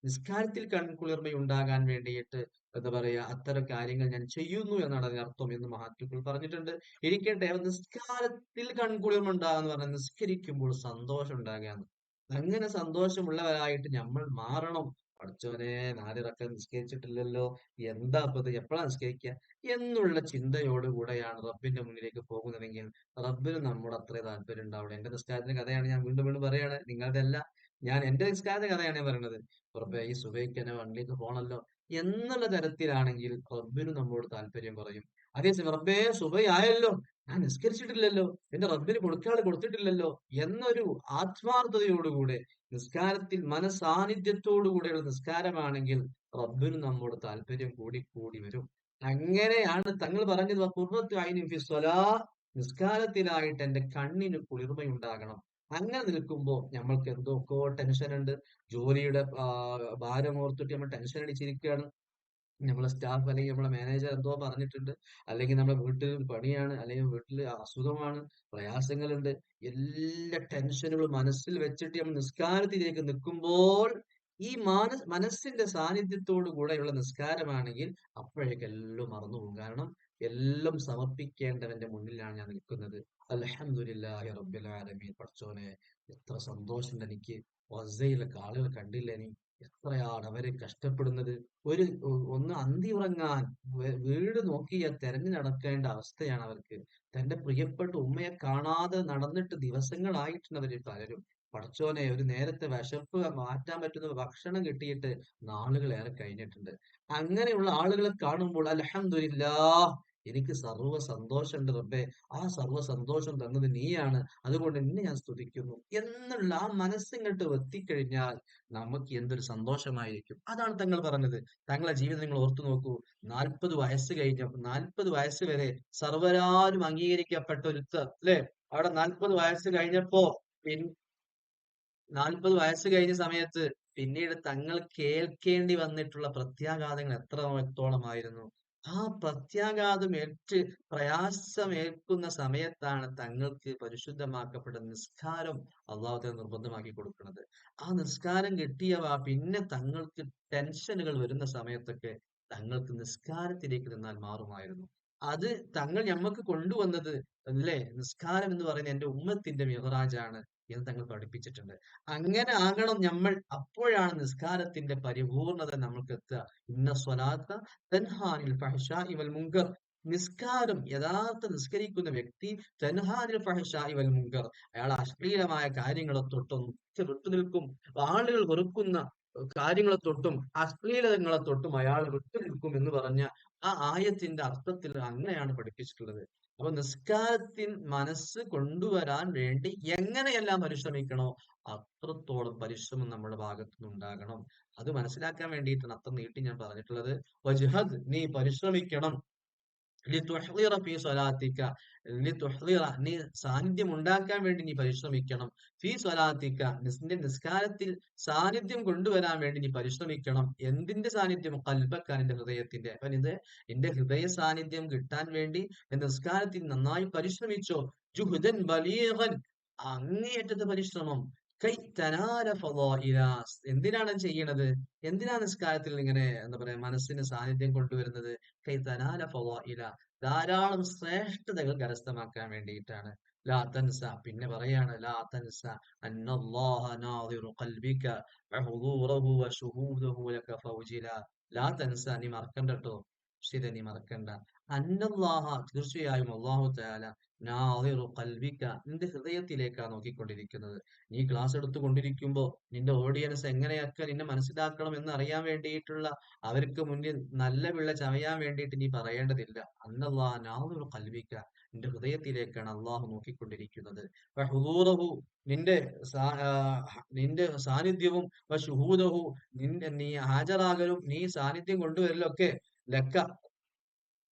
നിസ്കാരത്തിൽ കൺകുളിർമ ഉണ്ടാകാൻ വേണ്ടിയിട്ട് എന്താ പറയാ, അത്തരം കാര്യങ്ങൾ ഞാൻ ചെയ്യുന്നു എന്നാണ് അതിനർത്ഥം എന്ന് മഹാത്മാക്കൾ പറഞ്ഞിട്ടുണ്ട്. ഇരിക്കട്ടെ, നിസ്കാരത്തിൽ കൺകുളിർമ ഉണ്ടാകുക എന്ന് പറഞ്ഞാൽ നിസ്കരിക്കുമ്പോൾ സന്തോഷം ഉണ്ടാകുകയാണ്. അങ്ങനെ സന്തോഷമുള്ളവരായിട്ട് നമ്മൾ മാറണം. പഠിച്ചവനെ, 4 റക്അത്ത് നിസ്കരിച്ചിട്ടില്ലല്ലോ, എന്താ ഇപ്പൊ ഇത്, എപ്പോഴാ നിസ്കരിക്കുക എന്നുള്ള ചിന്തയോടുകൂടെയാണ് റബ്ബിന്റെ മുന്നിലേക്ക് പോകുന്നതെങ്കിൽ റബ്ബിന് നമ്മോട് അത്രേ താല്പര്യം ഉണ്ടാവുള്ളൂ. എന്റെ നിസ്കാരത്തിന്റെ കഥയാണ് ഞാൻ വീണ്ടും വീണ്ടും പറയാണ്, നിങ്ങളുടെ അല്ല. ഞാൻ എന്റെ നിസ്കാരത്തിന്റെ കഥയാണ് ഞാൻ പറയുന്നത്. റബ്ബേ, ഈ സുബഹിക്ക് എന്നെ വണ്ടിക്ക് പോകണല്ലോ എന്നുള്ള തരത്തിലാണെങ്കിൽ റബ്ബിന് നമ്മോട് താല്പര്യം കുറയും. അതേസമയം റബ്ബേ സുബഹി ആയല്ലോ, ഞാൻ നിസ്കരിച്ചിട്ടില്ലല്ലോ, എന്റെ റബ്ബിന് കൊടുക്കാതെ കൊടുത്തിട്ടില്ലല്ലോ എന്നൊരു ആത്മാർത്ഥതയോടുകൂടെ നിസ്കാരത്തിൽ മനസാന്നിധ്യത്തോടുകൂടെയുള്ള നിസ്കാരമാണെങ്കിൽ റബ്ബിന് നമ്മോട് താല്പര്യം കൂടി കൂടി വരും. അങ്ങനെയാണ് തങ്ങൾ പറഞ്ഞത്, ഖുർറത്തു ഐനിൻ ഫി സ്വലാ, നിസ്കാരത്തിലായിട്ട് എന്റെ കണ്ണിന് കുളിർമയുണ്ടാകണം. അങ്ങനെ നിൽക്കുമ്പോൾ നമ്മൾക്ക് എന്തൊക്കെയോ ടെൻഷൻ ഉണ്ട്. ജോലിയുടെ ഭാരം ഓർത്തിട്ട് നമ്മൾ ടെൻഷൻ അടിച്ചിരിക്കുകയാണ്. നമ്മളെ സ്റ്റാഫ് അല്ലെങ്കിൽ നമ്മളെ മാനേജർ എന്തോ പറഞ്ഞിട്ടുണ്ട്, അല്ലെങ്കിൽ നമ്മുടെ വീട്ടിൽ പണിയാണ്, അല്ലെങ്കിൽ വീട്ടിൽ അസുഖമാണ്, പ്രയാസങ്ങളുണ്ട്. എല്ലാ ടെൻഷനുകളും മനസ്സിൽ വെച്ചിട്ട് നമ്മൾ നിസ്കാരത്തിലേക്ക് നിൽക്കുമ്പോൾ ഈ മനസ്സിന്റെ സാന്നിധ്യത്തോടു കൂടെയുള്ള നിസ്കാരമാണെങ്കിൽ അപ്പോഴേക്ക് എല്ലാം മറന്നു പോകും. കാരണം എല്ലാം സമർപ്പിക്കേണ്ടവന്റെ മുന്നിലാണ് ഞാൻ നിൽക്കുന്നത്. അൽഹംദുലില്ലാഹി റബ്ബിൽ ആലമീൻ. പടച്ചോനെ, എത്ര സന്തോഷമുണ്ട് എനിക്ക്. ഗസയിലൊക്കെ ആളുകൾ കണ്ടില്ലേ നീ, എത്രയാണ് അവര് കഷ്ടപ്പെടുന്നത്. ഒന്ന് അന്തി ഉറങ്ങാൻ വീട് നോക്കിയ തെരഞ്ഞു നടക്കേണ്ട അവസ്ഥയാണ് അവർക്ക്. തന്റെ പ്രിയപ്പെട്ട ഉമ്മയെ കാണാതെ നടന്നിട്ട് ദിവസങ്ങളായിട്ടുണ്ട് അവര് പലരും. പടച്ചോനെ, ഒരു നേരത്തെ വിശപ്പ് മാറ്റാൻ പറ്റുന്ന ഭക്ഷണം കിട്ടിയിട്ട് നാളുകളേറെ കഴിഞ്ഞിട്ടുണ്ട്. അങ്ങനെയുള്ള ആളുകളെ കാണുമ്പോൾ അൽഹംദുലില്ലാഹ്, എനിക്ക് സർവ്വ സന്തോഷമുണ്ട് റബ്ബേ, ആ സർവ്വ സന്തോഷം തന്നത് നീയാണ്, അതുകൊണ്ട് നിന്നെ ഞാൻ സ്തുതിക്കുന്നു എന്നുള്ള ആ മനസ്സിങ്ങോട്ട് എത്തിക്കഴിഞ്ഞാൽ നമുക്ക് എന്തൊരു സന്തോഷമായിരിക്കും. അതാണ് തങ്ങൾ പറഞ്ഞത്. തങ്ങളെ ജീവിതം നിങ്ങൾ ഓർത്തു നോക്കൂ. 40 വയസ്സ് കഴിഞ്ഞ 40 വയസ്സ് വരെ സർവ്വരാലും അംഗീകരിക്കപ്പെട്ട ഒരുത്തർ അല്ലെ, അവിടെ 40 വയസ്സ് കഴിഞ്ഞപ്പോ, 40 വയസ്സ് കഴിഞ്ഞ സമയത്ത് പിന്നീട് തങ്ങൾ കേൾക്കേണ്ടി വന്നിട്ടുള്ള പ്രത്യാഘാതങ്ങൾ എത്രത്തോളമായിരുന്നു. ആ പ്രത്യാഘാതം ഏറ്റ് പ്രയാസമേൽക്കുന്ന സമയത്താണ് തങ്ങൾക്ക് പരിശുദ്ധമാക്കപ്പെട്ട നിസ്കാരം അള്ളാഹു നിർബന്ധമാക്കി കൊടുക്കുന്നത്. ആ നിസ്കാരം കിട്ടിയവ പിന്നെ തങ്ങൾക്ക് ടെൻഷനുകൾ വരുന്ന സമയത്തൊക്കെ തങ്ങൾക്ക് നിസ്കാരത്തിലേക്ക് നിന്നാൽ മാറുമായിരുന്നു. അത് തങ്ങൾ ഞമ്മക്ക് കൊണ്ടുവന്നത് അല്ലേ, നിസ്കാരം എന്ന് പറയുന്നത് എന്റെ ഉമ്മത്തിന്റെ മിഹ്റാജാണ് എന്ന് തങ്ങൾ പഠിപ്പിച്ചിട്ടുണ്ട്. അങ്ങനെ ആകണം നമ്മൾ. അപ്പോഴാണ് നിസ്കാരത്തിന്റെ പരിപൂർണത നമ്മൾക്ക് എത്തുക. ഇന്ന സ്വലാത്ത തൻഹാനിൽ ഫഹ്ശാഇ വൽ മുങ്കർ. നിസ്കാരം യഥാർത്ഥ നിസ്കരിക്കുന്ന വ്യക്തി തൻഹാനിൽ ഫഹ്ശാഇ വൽ മുങ്കർ, അയാൾ അശ്ലീലമായ കാര്യങ്ങളെ തൊട്ടും വിട്ടുനിൽക്കും. ആളുകൾ വെറുക്കുന്ന കാര്യങ്ങളെ തൊട്ടും അശ്ലീലങ്ങളെ തൊട്ടും അയാൾ വിട്ടുനിൽക്കും എന്ന് പറഞ്ഞ ആ ആയത്തിന്റെ അർത്ഥത്തിൽ അങ്ങനെയാണ് പഠിപ്പിച്ചിട്ടുള്ളത്. അപ്പൊ നിസ്കാരത്തിൽ മനസ്സ് കൊണ്ടുവരാൻ വേണ്ടി എങ്ങനെയെല്ലാം പരിശ്രമിക്കണോ അത്രത്തോളം പരിശ്രമം നമ്മുടെ ഭാഗത്തു നിന്നുണ്ടാകണം. അത് മനസ്സിലാക്കാൻ വേണ്ടിയിട്ടാണ് അത്ര നീട്ടി ഞാൻ പറഞ്ഞിട്ടുള്ളത്. വജ്ഹദ്, നീ പരിശ്രമിക്കണം. ലിതുഹ്ളിറ ഫീ സ്വലാത്തിക, ലിതുഹ്ളിറ, നീ സാന്നിധ്യം ഉണ്ടാക്കാൻ വേണ്ടി നീ പരിശ്രമിക്കണം. ഫീ സ്വലാത്തിക, നിന്റെ നിസ്കാരത്തിൽ സാന്നിധ്യം കൊണ്ടുവരാൻ വേണ്ടി നീ പരിശ്രമിക്കണം. എന്തിന്റെ സാന്നിധ്യം? ഖൽബക, നിന്റെ ഹൃദയത്തിന്റെ. അപ്പൊ നിന്റെ ഹൃദയ സാന്നിധ്യം കിട്ടാൻ വേണ്ടി നിസ്കാരത്തിൽ നന്നായി പരിശ്രമിച്ചോ. ജുഹ്ദൻ ബലീഗൻ, അങ്ങേയറ്റത്തെ പരിശ്രമം. കൈ തനാല ഫളാഇല, എന്തിനാണ് ചെയ്യണത്? എന്തിനാണ് നിസ്കാരത്തിൽ ഇങ്ങനെ എന്താ പറയാ മനസ്സിന് സാന്നിധ്യം കൊണ്ടുവരുന്നത്? കൈ തനാല ഫളാഇല, ധാരാളം ശ്രേഷ്ഠതകൾ കരസ്ഥമാക്കാൻ വേണ്ടിയിട്ടാണ്. ലാ തൻസ, പിന്നെ പറയാണ് ലാ തൻസ അന്നല്ലാഹ നാദിറു ഖൽബിക വഹുദൂറഹു വശുഹൂദഹു ലക ഫൗജില. ലാ തൻസ, നീ മറക്കണ്ടട്ടോ. ശരി, നീ മറക്കണ്ട. അന്നല്ലാഹ, തീർച്ചയായും അല്ലാഹു തആല നാദിറു ഖൽബിക, നിന്റെ ഹൃദയത്തിലേക്കാണ് നോക്കിക്കൊണ്ടിരിക്കുന്നത്. നീ ക്ലാസ് എടുത്തുകൊണ്ടിരിക്കുമ്പോ നിന്റെ ഓഡിയൻസ് എങ്ങനെയൊക്കെ നിന്നെ മനസ്സിലാക്കണം എന്ന് അറിയാൻ വേണ്ടിയിട്ടുള്ള, അവർക്ക് മുന്നിൽ നല്ല പിള്ള ചമയാൻ വേണ്ടിയിട്ട് നീ പറയേണ്ടതില്ല. അന്നല്ലാഹ നാദിറു ഖൽബിക, നിന്റെ ഹൃദയത്തിലേക്കാണ് അള്ളാഹു നോക്കിക്കൊണ്ടിരിക്കുന്നത്. വഹുദൂറഹു, നിന്റെ നിന്റെ സാന്നിധ്യവും വശുഹൂദഹു, നീ ഹാജരാകലും നീ സാന്നിധ്യം കൊണ്ടുവരലൊക്കെ ലക്ക,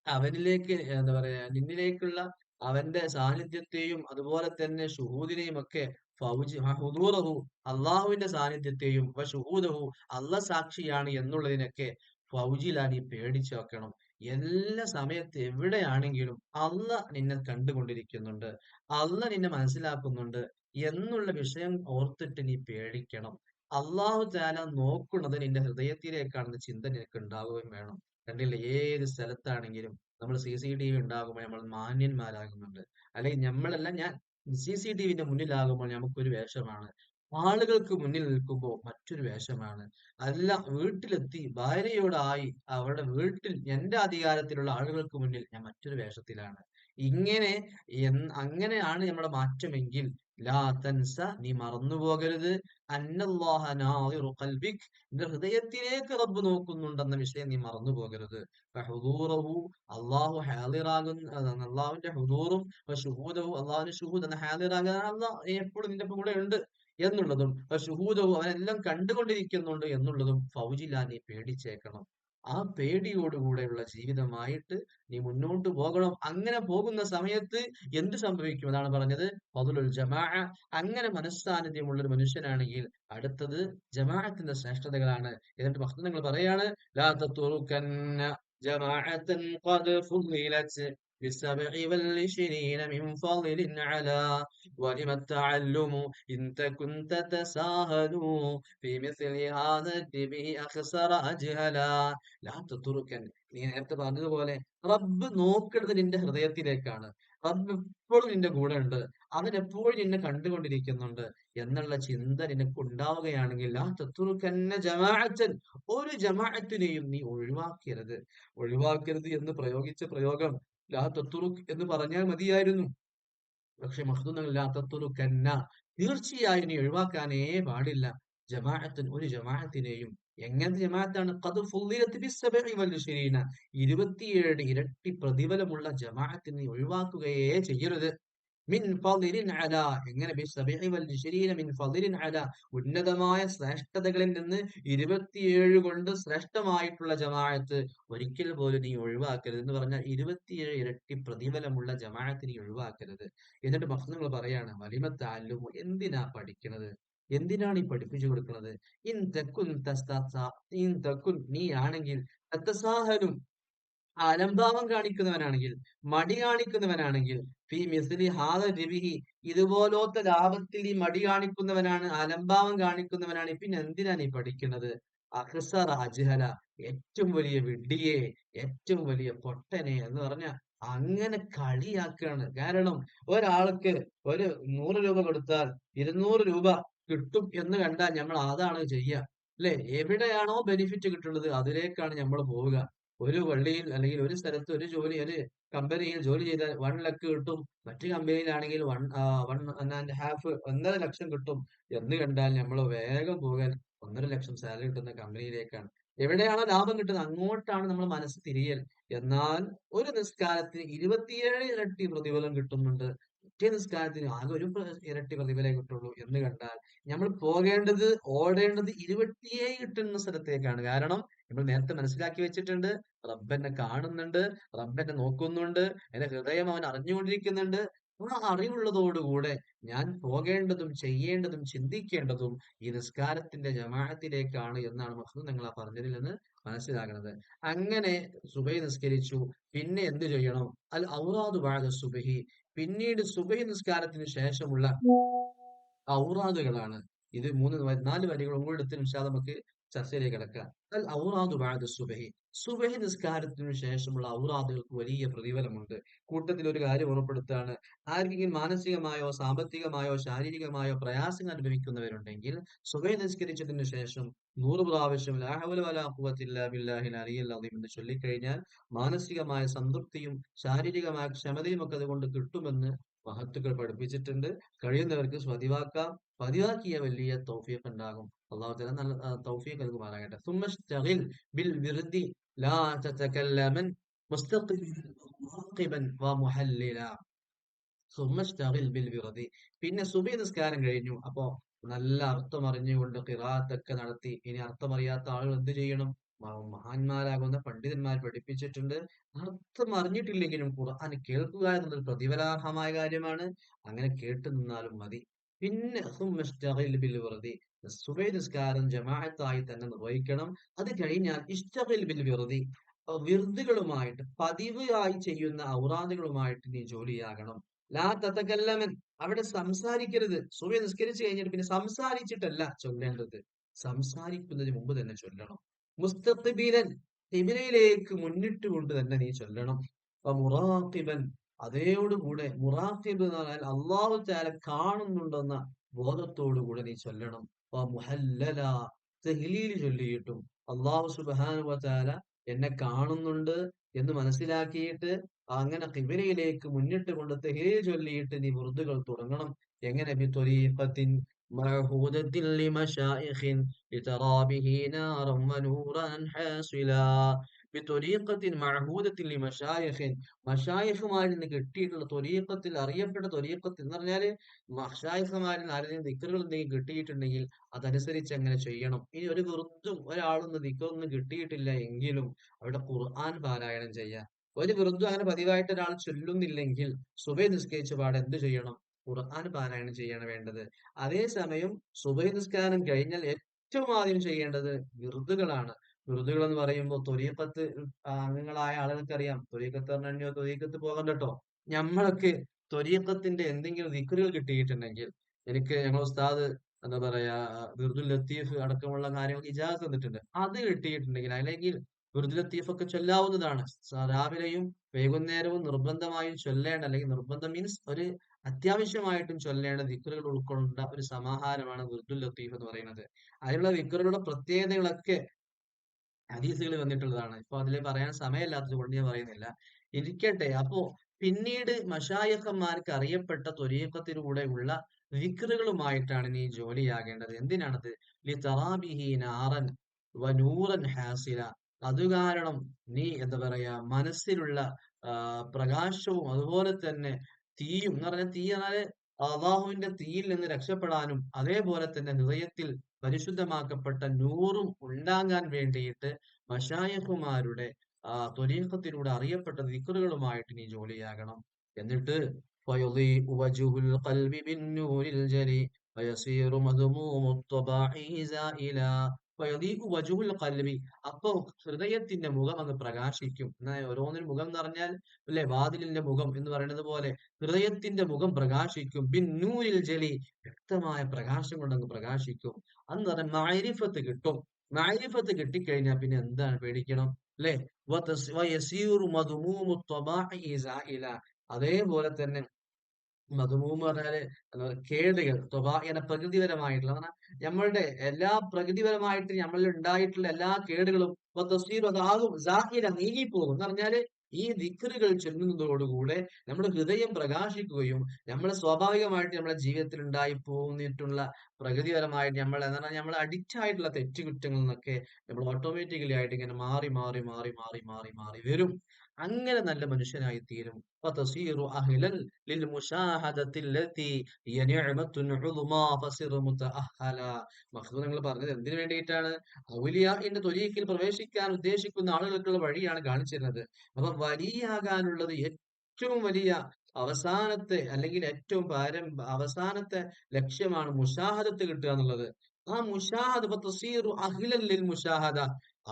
അവനിലേക്ക് എന്താ പറയാ നിന്നിലേക്കുള്ള അവന്റെ സാന്നിധ്യത്തെയും അതുപോലെ തന്നെ ഷുഹൂദിനെയും ഒക്കെ ഹുദൂറഹു, അള്ളാഹുവിന്റെ സാന്നിധ്യത്തെയും ഷുഹൂദഹു, അള്ളാഹ് സാക്ഷിയാണ് എന്നുള്ളതിനൊക്കെ ഫൗജില, നീ പേടിച്ചു വെക്കണം. എല്ലാ സമയത്ത് എവിടെയാണെങ്കിലും അള്ളാഹ് നിന്നെ കണ്ടുകൊണ്ടിരിക്കുന്നുണ്ട്, അള്ളാഹ് നിന്നെ മനസ്സിലാക്കുന്നുണ്ട് എന്നുള്ള വിഷയം ഓർത്തിട്ട് നീ പേടിക്കണം. അള്ളാഹു തആല നോക്കുന്നത് നിന്റെ ഹൃദയത്തിലേക്കാണെന്ന ചിന്ത നിനക്ക് ഉണ്ടാവുകയും വേണം. കണ്ടില്ലേ, ഏത് സ്ഥലത്താണെങ്കിലും നമ്മൾ CCTV ഉണ്ടാകുമ്പോൾ നമ്മൾ മാന്യന്മാരാകുന്നുണ്ട്. അല്ലെങ്കിൽ നമ്മളല്ല, ഞാൻ CCTVന്റെ മുന്നിലാകുമ്പോൾ നമുക്കൊരു വേഷമാണ്, ആളുകൾക്ക് മുന്നിൽ നിൽക്കുമ്പോൾ മറ്റൊരു വേഷമാണ്. അല്ല, വീട്ടിലെത്തി ഭാര്യയോടായി അവരുടെ വീട്ടിൽ എന്റെ അധികാരത്തിലുള്ള ആളുകൾക്ക് മുന്നിൽ ഞാൻ മറ്റൊരു വേഷത്തിലാണ്. ഇങ്ങനെ അങ്ങനെയാണ് നമ്മുടെ മാറ്റമെങ്കിൽ ലാ തൻസ, നീ മറന്നുപോകരുത്. അന്നല്ലാഹ നാദിറു ഖൽബിക്, നിന്റെ ഹൃദയത്തിലേക്ക് റബ്ബ് നോക്കുന്നുണ്ടെന്ന വിഷയം നീ മറന്നു പോകരുത്. ഫഹുദൂറഹു, അള്ളാഹു ഹാദിറാകുന്ന, അള്ളാഹുവിന്റെ ഹുദൂറും ഷുഹൂദഹു, അള്ളാഹുവിന്റെ ഷുഹൂദ് എന്ന ഹാദിറാകുന്ന, അള്ളാഹ് എപ്പോഴും നിന്റെ കൂടെ ഉണ്ട് എന്നുള്ളതും ഷുഹൂദഹു, അവനെല്ലാം കണ്ടുകൊണ്ടിരിക്കുന്നുണ്ട് എന്നുള്ളതും ഫൗജില, നീ പേടിച്ചേക്കണം. ആ പേടിയോടുകൂടെയുള്ള ജീവിതമായിട്ട് നീ മുന്നോട്ട് പോകണം. അങ്ങനെ പോകുന്ന സമയത്ത് എന്ത് സംഭവിക്കും? അതാണ് പറഞ്ഞത് ഫദ്ലുൽ ജമാഅ. അങ്ങനെ മനസ്സാന്നിധ്യമുള്ള ഒരു മനുഷ്യനാണെങ്കിൽ അടുത്തത് ജമാഅത്തിന്റെ ശ്രേഷ്ഠതകളാണ്. എന്നിട്ട് മഹ്ദൂങ്ങൾ പറയാണ് ലാ തതുറുകന്ന ജമാഅത്തൻ ഖദ് ഫുളിലത് بالسبع والعشرين من فضل على ولم التعلم إن تكن تتساهل في مثل هذا الدبه أخسر أجهلا. ലാ തതുറുകൻ, നീ നേരത്തെ പറഞ്ഞതുപോലെ റബ്ബ് നോക്കുന്നത് നിന്റെ ഹൃദയത്തിലേക്കാണ്. റബ്ബ് എപ്പോഴും നിന്റെ കൂടെ ഉണ്ട്, അവൻ എപ്പോഴും നിന്നെ കണ്ടുകൊണ്ടിരിക്കുന്നുണ്ട് എന്നുള്ള ചിന്ത നിനക്ക് ഉണ്ടാവുകയാണെങ്കിൽ ലാ തതുറുകന്ന ജമാഅത്തൻ, ഒരു ജമാഅത്തിനെയും നീ ഒഴിവാക്കരുത്. ഒഴിവാക്കരുത് എന്ന് പ്രയോഗിച്ച പ്രയോഗം ലാ തതുറുക് എന്ന് പറഞ്ഞാൽ മതിയായിരുന്നു. പക്ഷെ മഹ്ദൂങ്ങൾ ലാ തതുറുകന്ന, തീർച്ചയായും നീ ഒഴിവാക്കാനേ പാടില്ല. ജമാഅത്തൻ, ഒരു ജമാഅത്തിനെയും. എങ്ങനത്തെ ജമാഅത്താണ്? ഖദ് ഫുളിലത് ബിസ്സബഇ വൽ 27 ഇരട്ടി പ്രതിഫലമുള്ള ജമാഅത്തിനെ നീ ഒഴിവാക്കുകയേ ചെയ്യരുത്. മിൻ ഫളിൻ അലാ, എങ്ങനെ? ബിസ്സബഇ വൽ 20 മിൻ ഫളിൻ അലാ, ഉന്നതമായ ശ്രേഷ്ഠതകളിൽ നിന്ന് 27 കൊണ്ട് ശ്രേഷ്ഠമായിട്ടുള്ള ജമാഅത്ത് ഒരിക്കൽ പോലും നീ ഒഴിവാക്കരുത് എന്ന് പറഞ്ഞാൽ 27 ഇരട്ടി പ്രതിഫലമുള്ള ജമാഅത്ത് നീ ഒഴിവാക്കരുത്. എന്നിട്ട് മഖ്ദൂങ്ങൾ പറയാണ് വലിമത്തഅല്ലുമു, എന്തിനാ പഠിക്കുന്നത്? എന്തിനാണ് ഈ പഠിപ്പിച്ചു കൊടുക്കുന്നത്? ഇൻ തകുൻ ഇൻ തകുൻ, നീ ആണെങ്കിൽ തതസാഹലും, അലംഭാവം കാണിക്കുന്നവനാണെങ്കിൽ, മടി കാണിക്കുന്നവനാണെങ്കിൽ, ഫീ മിസ്ലി ഹാദ രബിഹി, ഇതുപോലത്തെ ലാഭത്തിൽ ഈ മടി കാണിക്കുന്നവനാണ്, അലംഭാവം കാണിക്കുന്നവനാണ്, പിന്നെ എന്തിനാ നീ പഠിക്കുന്നത്? അഖ്സറ അജ്ഹല, ഏറ്റവും വലിയ വിഡ്ഢിയെ, ഏറ്റവും വലിയ പൊട്ടനെ എന്ന് പറഞ്ഞ അങ്ങനെ കളിയാക്കാണ്. കാരണം ഒരാൾക്ക് ഒരു 100 രൂപ കൊടുത്താൽ 200 രൂപ കിട്ടും എന്ന് കണ്ടാൽ നമ്മൾ അതാണ് ചെയ്യുക. അല്ലെ? എവിടെയാണോ ബെനിഫിറ്റ് കിട്ടുന്നത് അതിലേക്കാണ് നമ്മൾ പോവുക. ഒരു പള്ളിയിൽ അല്ലെങ്കിൽ ഒരു സ്ഥലത്ത് ഒരു കമ്പനിയിൽ ജോലി ചെയ്താൽ 1 ലക്ഷം കിട്ടും. മറ്റു കമ്പനിയിലാണെങ്കിൽ 1.5 1.5 ലക്ഷം കിട്ടും എന്ന് കണ്ടാൽ നമ്മൾ വേഗം പോകാൻ 1.5 ലക്ഷം സാലറി കിട്ടുന്ന കമ്പനിയിലേക്കാണ്. എവിടെയാണോ ലാഭം കിട്ടുന്നത് അങ്ങോട്ടാണ് നമ്മൾ മനസ്സ് തിരിയൽ. എന്നാൽ ഒരു നിസ്കാരത്തിന് 27 ഇരട്ടി പ്രതിഫലം കിട്ടുന്നുണ്ട്. മറ്റേ നിസ്കാരത്തിന് ആകെ ഇരട്ടി പ്രതിഫലമേ കിട്ടുള്ളൂ എന്ന് കണ്ടാൽ നമ്മൾ പോകേണ്ടത്, ഓടേണ്ടത് 27 കിട്ടുന്ന സ്ഥലത്തേക്കാണ്. കാരണം നമ്മൾ നേരത്തെ മനസ്സിലാക്കി വെച്ചിട്ടുണ്ട്, റബ്ബെന്നെ കാണുന്നുണ്ട്, റബ്ബെന്നെ നോക്കുന്നുണ്ട്, എന്റെ ഹൃദയം അവൻ അറിഞ്ഞുകൊണ്ടിരിക്കുന്നുണ്ട്. ആ അറിവുള്ളതോടുകൂടെ ഞാൻ പോകേണ്ടതും ചെയ്യേണ്ടതും ചിന്തിക്കേണ്ടതും ഈ നിസ്കാരത്തിന്റെ ജമാഅത്തിലേക്കാണ് എന്നാണ് മഹ്ദൂം നിങ്ങൾ ആ പറഞ്ഞതിൽ നിന്ന് മനസ്സിലാകുന്നത്. അങ്ങനെ സുബഹി നിസ്കരിച്ചു. പിന്നെ എന്ത് ചെയ്യണം? അൽ ഔറാദു ബഅദ സുബ്ഹി. പിന്നീട് സുബഹി നിസ്കാരത്തിന് ശേഷമുള്ള ഔറാദുകളാണ്. ഇത് 4 വരികളും കൂടി എടുത്ത് ഇൻഷാ അല്ലാഹ് നമുക്ക് ചർച്ചയിലേക്ക് കിടക്കാം. അൽ ഔറാദു ബഅദ സുബ്ഹി. സുബഹി നിസ്കാരത്തിന് ശേഷമുള്ള ഔറാദുകൾക്ക് വലിയ പ്രതിഫലമുണ്ട്. കൂട്ടത്തിൽ ഒരു കാര്യം ഓർമ്മപ്പെടുത്തുകയാണ്. ആർക്കെങ്കിലും മാനസികമായോ സാമ്പത്തികമായോ ശാരീരികമായോ പ്രയാസങ്ങൾ അനുഭവിക്കുന്നവരുണ്ടെങ്കിൽ സുബഹി നിസ്കരിച്ചതിന് ശേഷം 100 പ്രാവശ്യം ലാ ഹൗല വലാ ഖുവത ഇല്ലാ ബില്ലാഹിൽ അലിയ്യിൽ അദീം എന്ന് ചൊല്ലിക്കഴിഞ്ഞാൽ മാനസികമായ സംതൃപ്തിയും ശാരീരികമായ ക്ഷമതയും ഒക്കെ അതുകൊണ്ട് കിട്ടുമെന്ന് മഹത്തുക്കൾ പഠിപ്പിച്ചിട്ടുണ്ട്. കഴിയുന്നവർക്ക് പതിവാക്കാം. പതിവാക്കിയ വലിയ തൗഫീഖ് ഉണ്ടാകും. അള്ളാഹു തആല നല്ല തൗഫീഖ് നൽകുമാറാകട്ടെ. സുമ്മശ്തഗിൽ ബിൽ വിർദി ലാ തതകല്ലമൻ മുസ്തഖിബൻ മുറാഖിബൻ വമുഹല്ലില. സുമ്മശ്തഗിൽ ബിൽ വിർദി. പിന്നെ സുബഹി നിസ്കാരം കഴിഞ്ഞു. അപ്പോ നല്ല അർത്ഥം അറിഞ്ഞുകൊണ്ട് ഖിറാഅത്തൊക്കെ നടത്തി. ഇനി അർത്ഥമറിയാത്ത ആളുകൾ എന്ത് ചെയ്യണം? മഹാന്മാരാകുന്ന പണ്ഡിതന്മാർ പഠിപ്പിച്ചിട്ടുണ്ട്. അർത്ഥം അറിഞ്ഞിട്ടില്ലെങ്കിലും ഖുർആൻ കേൾക്കുക എന്നുള്ളത് പ്രതിഫലാർഹമായ കാര്യമാണ്. അങ്ങനെ കേട്ടു നിന്നാലും മതി. പിന്നെ സുമ്മശ്തഗിൽ ബിൽ വിർദി. സുബഹി നിസ്കാരം ജമാഅത്തായി തന്നെ നിർവഹിക്കണം. അത് കഴിഞ്ഞാൽ ഇശ്തഗിൽ ബിൽ വിർദി. വിർദുകളുമായിട്ട് പതിവായി ചെയ്യുന്ന ഔറാദുകളുമായിട്ട് നീ ജോലിയാകണം. ലാ തതകല്ലമൻ. അവിടെ സംസാരിക്കരുത്. സുബഹി നിസ്കരിച്ചു കഴിഞ്ഞിട്ട് പിന്നെ സംസാരിച്ചിട്ടല്ല ചൊല്ലേണ്ടത്. സംസാരിക്കുന്നതിന് മുമ്പ് തന്നെ ചൊല്ലണം. മുസ്തഖ്ബിലൻ. ഖിബ്ലയിലേക്ക് മുന്നിട്ട് കൊണ്ട് തന്നെ നീ ചൊല്ലണം. മുറാഖിബൻ. അതോടുകൂടെ മുറാഖിബ് എന്ന് പറഞ്ഞാൽ അല്ലാഹു തആല കാണുന്നുണ്ടെന്ന ബോധത്തോടു കൂടെ നീ ചൊല്ലണം. മുഹല്ലല. തഹ്ലീൽ ചൊല്ലിയിട്ടും അല്ലാഹു സുബ്ഹാനഹു വ തആല എന്നെ കാണുന്നുണ്ട് എന്ന് മനസ്സിലാക്കിയിട്ട് അങ്ങനെ ഖിബ്ലയിലേക്ക് മുന്നിട്ട് കൊണ്ട് തഹ്ലീൽ ചൊല്ലിയിട്ട് നീ വുർദുകൾ തുടങ്ങണം. എങ്ങനെ? ബിത്വരീഖത്തിൻ മഅഹൂദത്തിൻ ലിമശായിഖിൻ ലിതറാ ബിഹി നാറൻ വനൂറൻ ഹാസിലാ. ബിത്വരീഖത്തിൻ മഅഹൂദത്തിൻ ലിമശായിഖിൻ. മശായിഖുമാരിൽ നിന്ന് കിട്ടിയിട്ടുള്ള ത്വരീഖത്തിൽ, അറിയപ്പെട്ട ത്വരീഖത്തിൽ എന്ന് പറഞ്ഞാല് മശായിഖുമാരിൽ നിന്ന് ആരെങ്കിലും ദിക്റുകൾ എന്തെങ്കിലും കിട്ടിയിട്ടുണ്ടെങ്കിൽ അതനുസരിച്ച് അങ്ങനെ ചെയ്യണം. ഇനി ഒരു വെറുത്തും ഒരാളൊന്നും ദിക്റൊന്നും കിട്ടിയിട്ടില്ല എങ്കിലും അവിടെ ഖുർആൻ പാരായണം ചെയ്യാം. ഒരു വെറുതും അങ്ങനെ പതിവായിട്ട് ഒരാൾ ചൊല്ലുന്നില്ലെങ്കിൽ സുബഹി നിസ്കരിച്ച പാടെ എന്ത് ചെയ്യണം? ഖുർആൻ പാരായണം ചെയ്യാണ് വേണ്ടത്. അതേസമയം സുബഹി നിസ്കാരം കഴിഞ്ഞാൽ ഏറ്റവും ആദ്യം ചെയ്യേണ്ടത് വിറുതുകളാണ്. വിറുതുകൾ എന്ന് പറയുമ്പോൾ ത്വരീഖത്ത് അംഗങ്ങളായ ആളുകൾക്കറിയാം. ത്വരീഖത്ത് പറഞ്ഞാൽ ത്വരീഖത്ത് പോകണ്ട ട്ടോ. ഞമ്മളൊക്കെ ത്വരീഖത്തിന്റെ എന്തെങ്കിലും ദിക്റുകൾ കിട്ടിയിട്ടുണ്ടെങ്കിൽ, എനിക്ക് ഞങ്ങളുടെ ഉസ്താദ് എന്താ പറയാ വിർദുൽ ലത്തീഫ് അടക്കമുള്ള കാര്യങ്ങൾക്ക് ഇജാസത്ത് തന്നിട്ടുണ്ട്. അത് കിട്ടിയിട്ടുണ്ടെങ്കിൽ അല്ലെങ്കിൽ വിർദുൽ ലത്തീഫ് ഒക്കെ ചൊല്ലാവുന്നതാണ്. രാവിലെയും വൈകുന്നേരവും നിർബന്ധമായും ചൊല്ലേണ്ട, അല്ലെങ്കിൽ നിർബന്ധം മീൻസ് ഒരു അത്യാവശ്യമായിട്ടും ചൊല്ലേണ്ട ദിക്റുകൾ ഉൾക്കൊണ്ട ഒരു സമാഹാരമാണ് വിർദുൽ ലത്തീഫ് എന്ന് പറയുന്നത്. അതിലുള്ള ദിക്റുകളുടെ പ്രത്യേകതകളൊക്കെ ഹദീസുകളിൽ വന്നിട്ടുള്ളതാണ്. ഇപ്പൊ അതിൽ പറയാൻ സമയമില്ലാത്തത് കൊണ്ട് ഞാൻ പറയുന്നില്ല. ഇരിക്കട്ടെ. അപ്പോ പിന്നീട് മശായിഖന്മാർക്ക് അറിയപ്പെട്ട ത്വരീഖത്തിലൂടെയുള്ള ദിക്റുകളുമായിട്ടാണ് നീ ജോലിയാകേണ്ടത്. എന്തിനാണത്? ലിതറാബിഹി നാറൻ വനൂറൻ ഹാസില. അത് കാരണം നീ എന്താ പറയാ മനസ്സിലുള്ള പ്രകാശവും അതുപോലെ തന്നെ തീയും എന്ന് പറഞ്ഞാൽ തീ പറഞ്ഞാല് അള്ളാഹുവിന്റെ തീയിൽ നിന്ന് രക്ഷപ്പെടാനും അതേപോലെ തന്നെ ഹൃദയത്തിൽ പരിശുദ്ധമാക്കപ്പെട്ട നൂറും ഉണ്ടാകാൻ വേണ്ടിയിട്ട് മശായിഖുമാരുടെ ത്വരീഖത്തിലൂടെ അറിയപ്പെട്ട ദിക്റുകളുമായിട്ട് നീ ജോലിയാകണം. എന്നിട്ട് فيضيء وجه القلب بالنور الجلي ويصير مذموم الطباع زائلا വജുഹുൽ ഖൽബി, അപ്പൊ ഹൃദയത്തിന്റെ മുഖം അങ്ങ് പ്രകാശിക്കും. എന്നാ ഓരോന്നിനും മുഖം എന്ന് പറഞ്ഞാൽ അല്ലെ വാതിലിന്റെ മുഖം എന്ന് പറയുന്നത് പോലെ ഹൃദയത്തിന്റെ മുഖം പ്രകാശിക്കും. ബിൻ നൂരിൽ ജലി, വ്യക്തമായ പ്രകാശം കൊണ്ട് അങ്ങ് പ്രകാശിക്കും. അന്ന് പറഞ്ഞാൽ മഅരിഫത്ത് കിട്ടും. മഅരിഫത്ത് കിട്ടിക്കഴിഞ്ഞാൽ പിന്നെ എന്താണ് പേടിക്കണം അല്ലെ? വയസീറു മദ്മൂമു ത്വബാഇ സായില, അതേപോലെ തന്നെ മധുമൂന്ന് പറഞ്ഞാല് കേടുകൾ, സ്വഭാവ പ്രകൃതിപരമായിട്ടുള്ള നമ്മളുടെ എല്ലാ പ്രകൃതിപരമായിട്ട് നമ്മളിൽ ഉണ്ടായിട്ടുള്ള എല്ലാ കേടുകളും ഇപ്പൊ തസ്വീർ അതാകും സാഹിര നീങ്ങിപ്പോകും എന്ന് പറഞ്ഞാല് ഈ ദിക്റുകൾ ചൊല്ലുന്നതോടുകൂടെ നമ്മുടെ ഹൃദയം പ്രകാശിക്കുകയും നമ്മൾ സ്വാഭാവികമായിട്ട് നമ്മുടെ ജീവിതത്തിൽ ഉണ്ടായി പോന്നിട്ടുള്ള പ്രകൃതിപരമായിട്ട് നമ്മൾ എന്താ പറഞ്ഞാൽ നമ്മൾ അഡിക്റ്റ് ആയിട്ടുള്ള തെറ്റുകുറ്റങ്ങളിൽ നിന്നൊക്കെ നമ്മൾ ഓട്ടോമാറ്റിക്കലി ആയിട്ട് ഇങ്ങനെ മാറി മാറി മാറി മാറി മാറി മാറി വരും. അങ്ങനെ നല്ല മനുഷ്യനായി തീരും. فتصير أهلا للمشاهدة التي هي نعمة عظمى فصر متأهلا. മഖ്ദൂം നിങ്ങൾ പറഞ്ഞത് എന്തിനു വേണ്ടിയിട്ടാണ്? ഔലിയാഇന്റെ ത്വരീഖിൽ പ്രവേശിക്കാൻ ഉദ്ദേശിക്കുന്ന ആളുകൾക്കുള്ള വഴിയാണ് കാണിച്ചു തരുന്നത്. അപ്പൊ വലിയാകാനുള്ളത് ഏറ്റവും വലിയ അവസാനത്തെ അല്ലെങ്കിൽ ഏറ്റവും അവസാനത്തെ ലക്ഷ്യമാണ് മുഷാഹദത്ത് കിട്ടുക എന്നുള്ളത്. ആ മുഷാഹദ തസീറു അഹ്ലൻ ലിൽ മുഷാഹദ.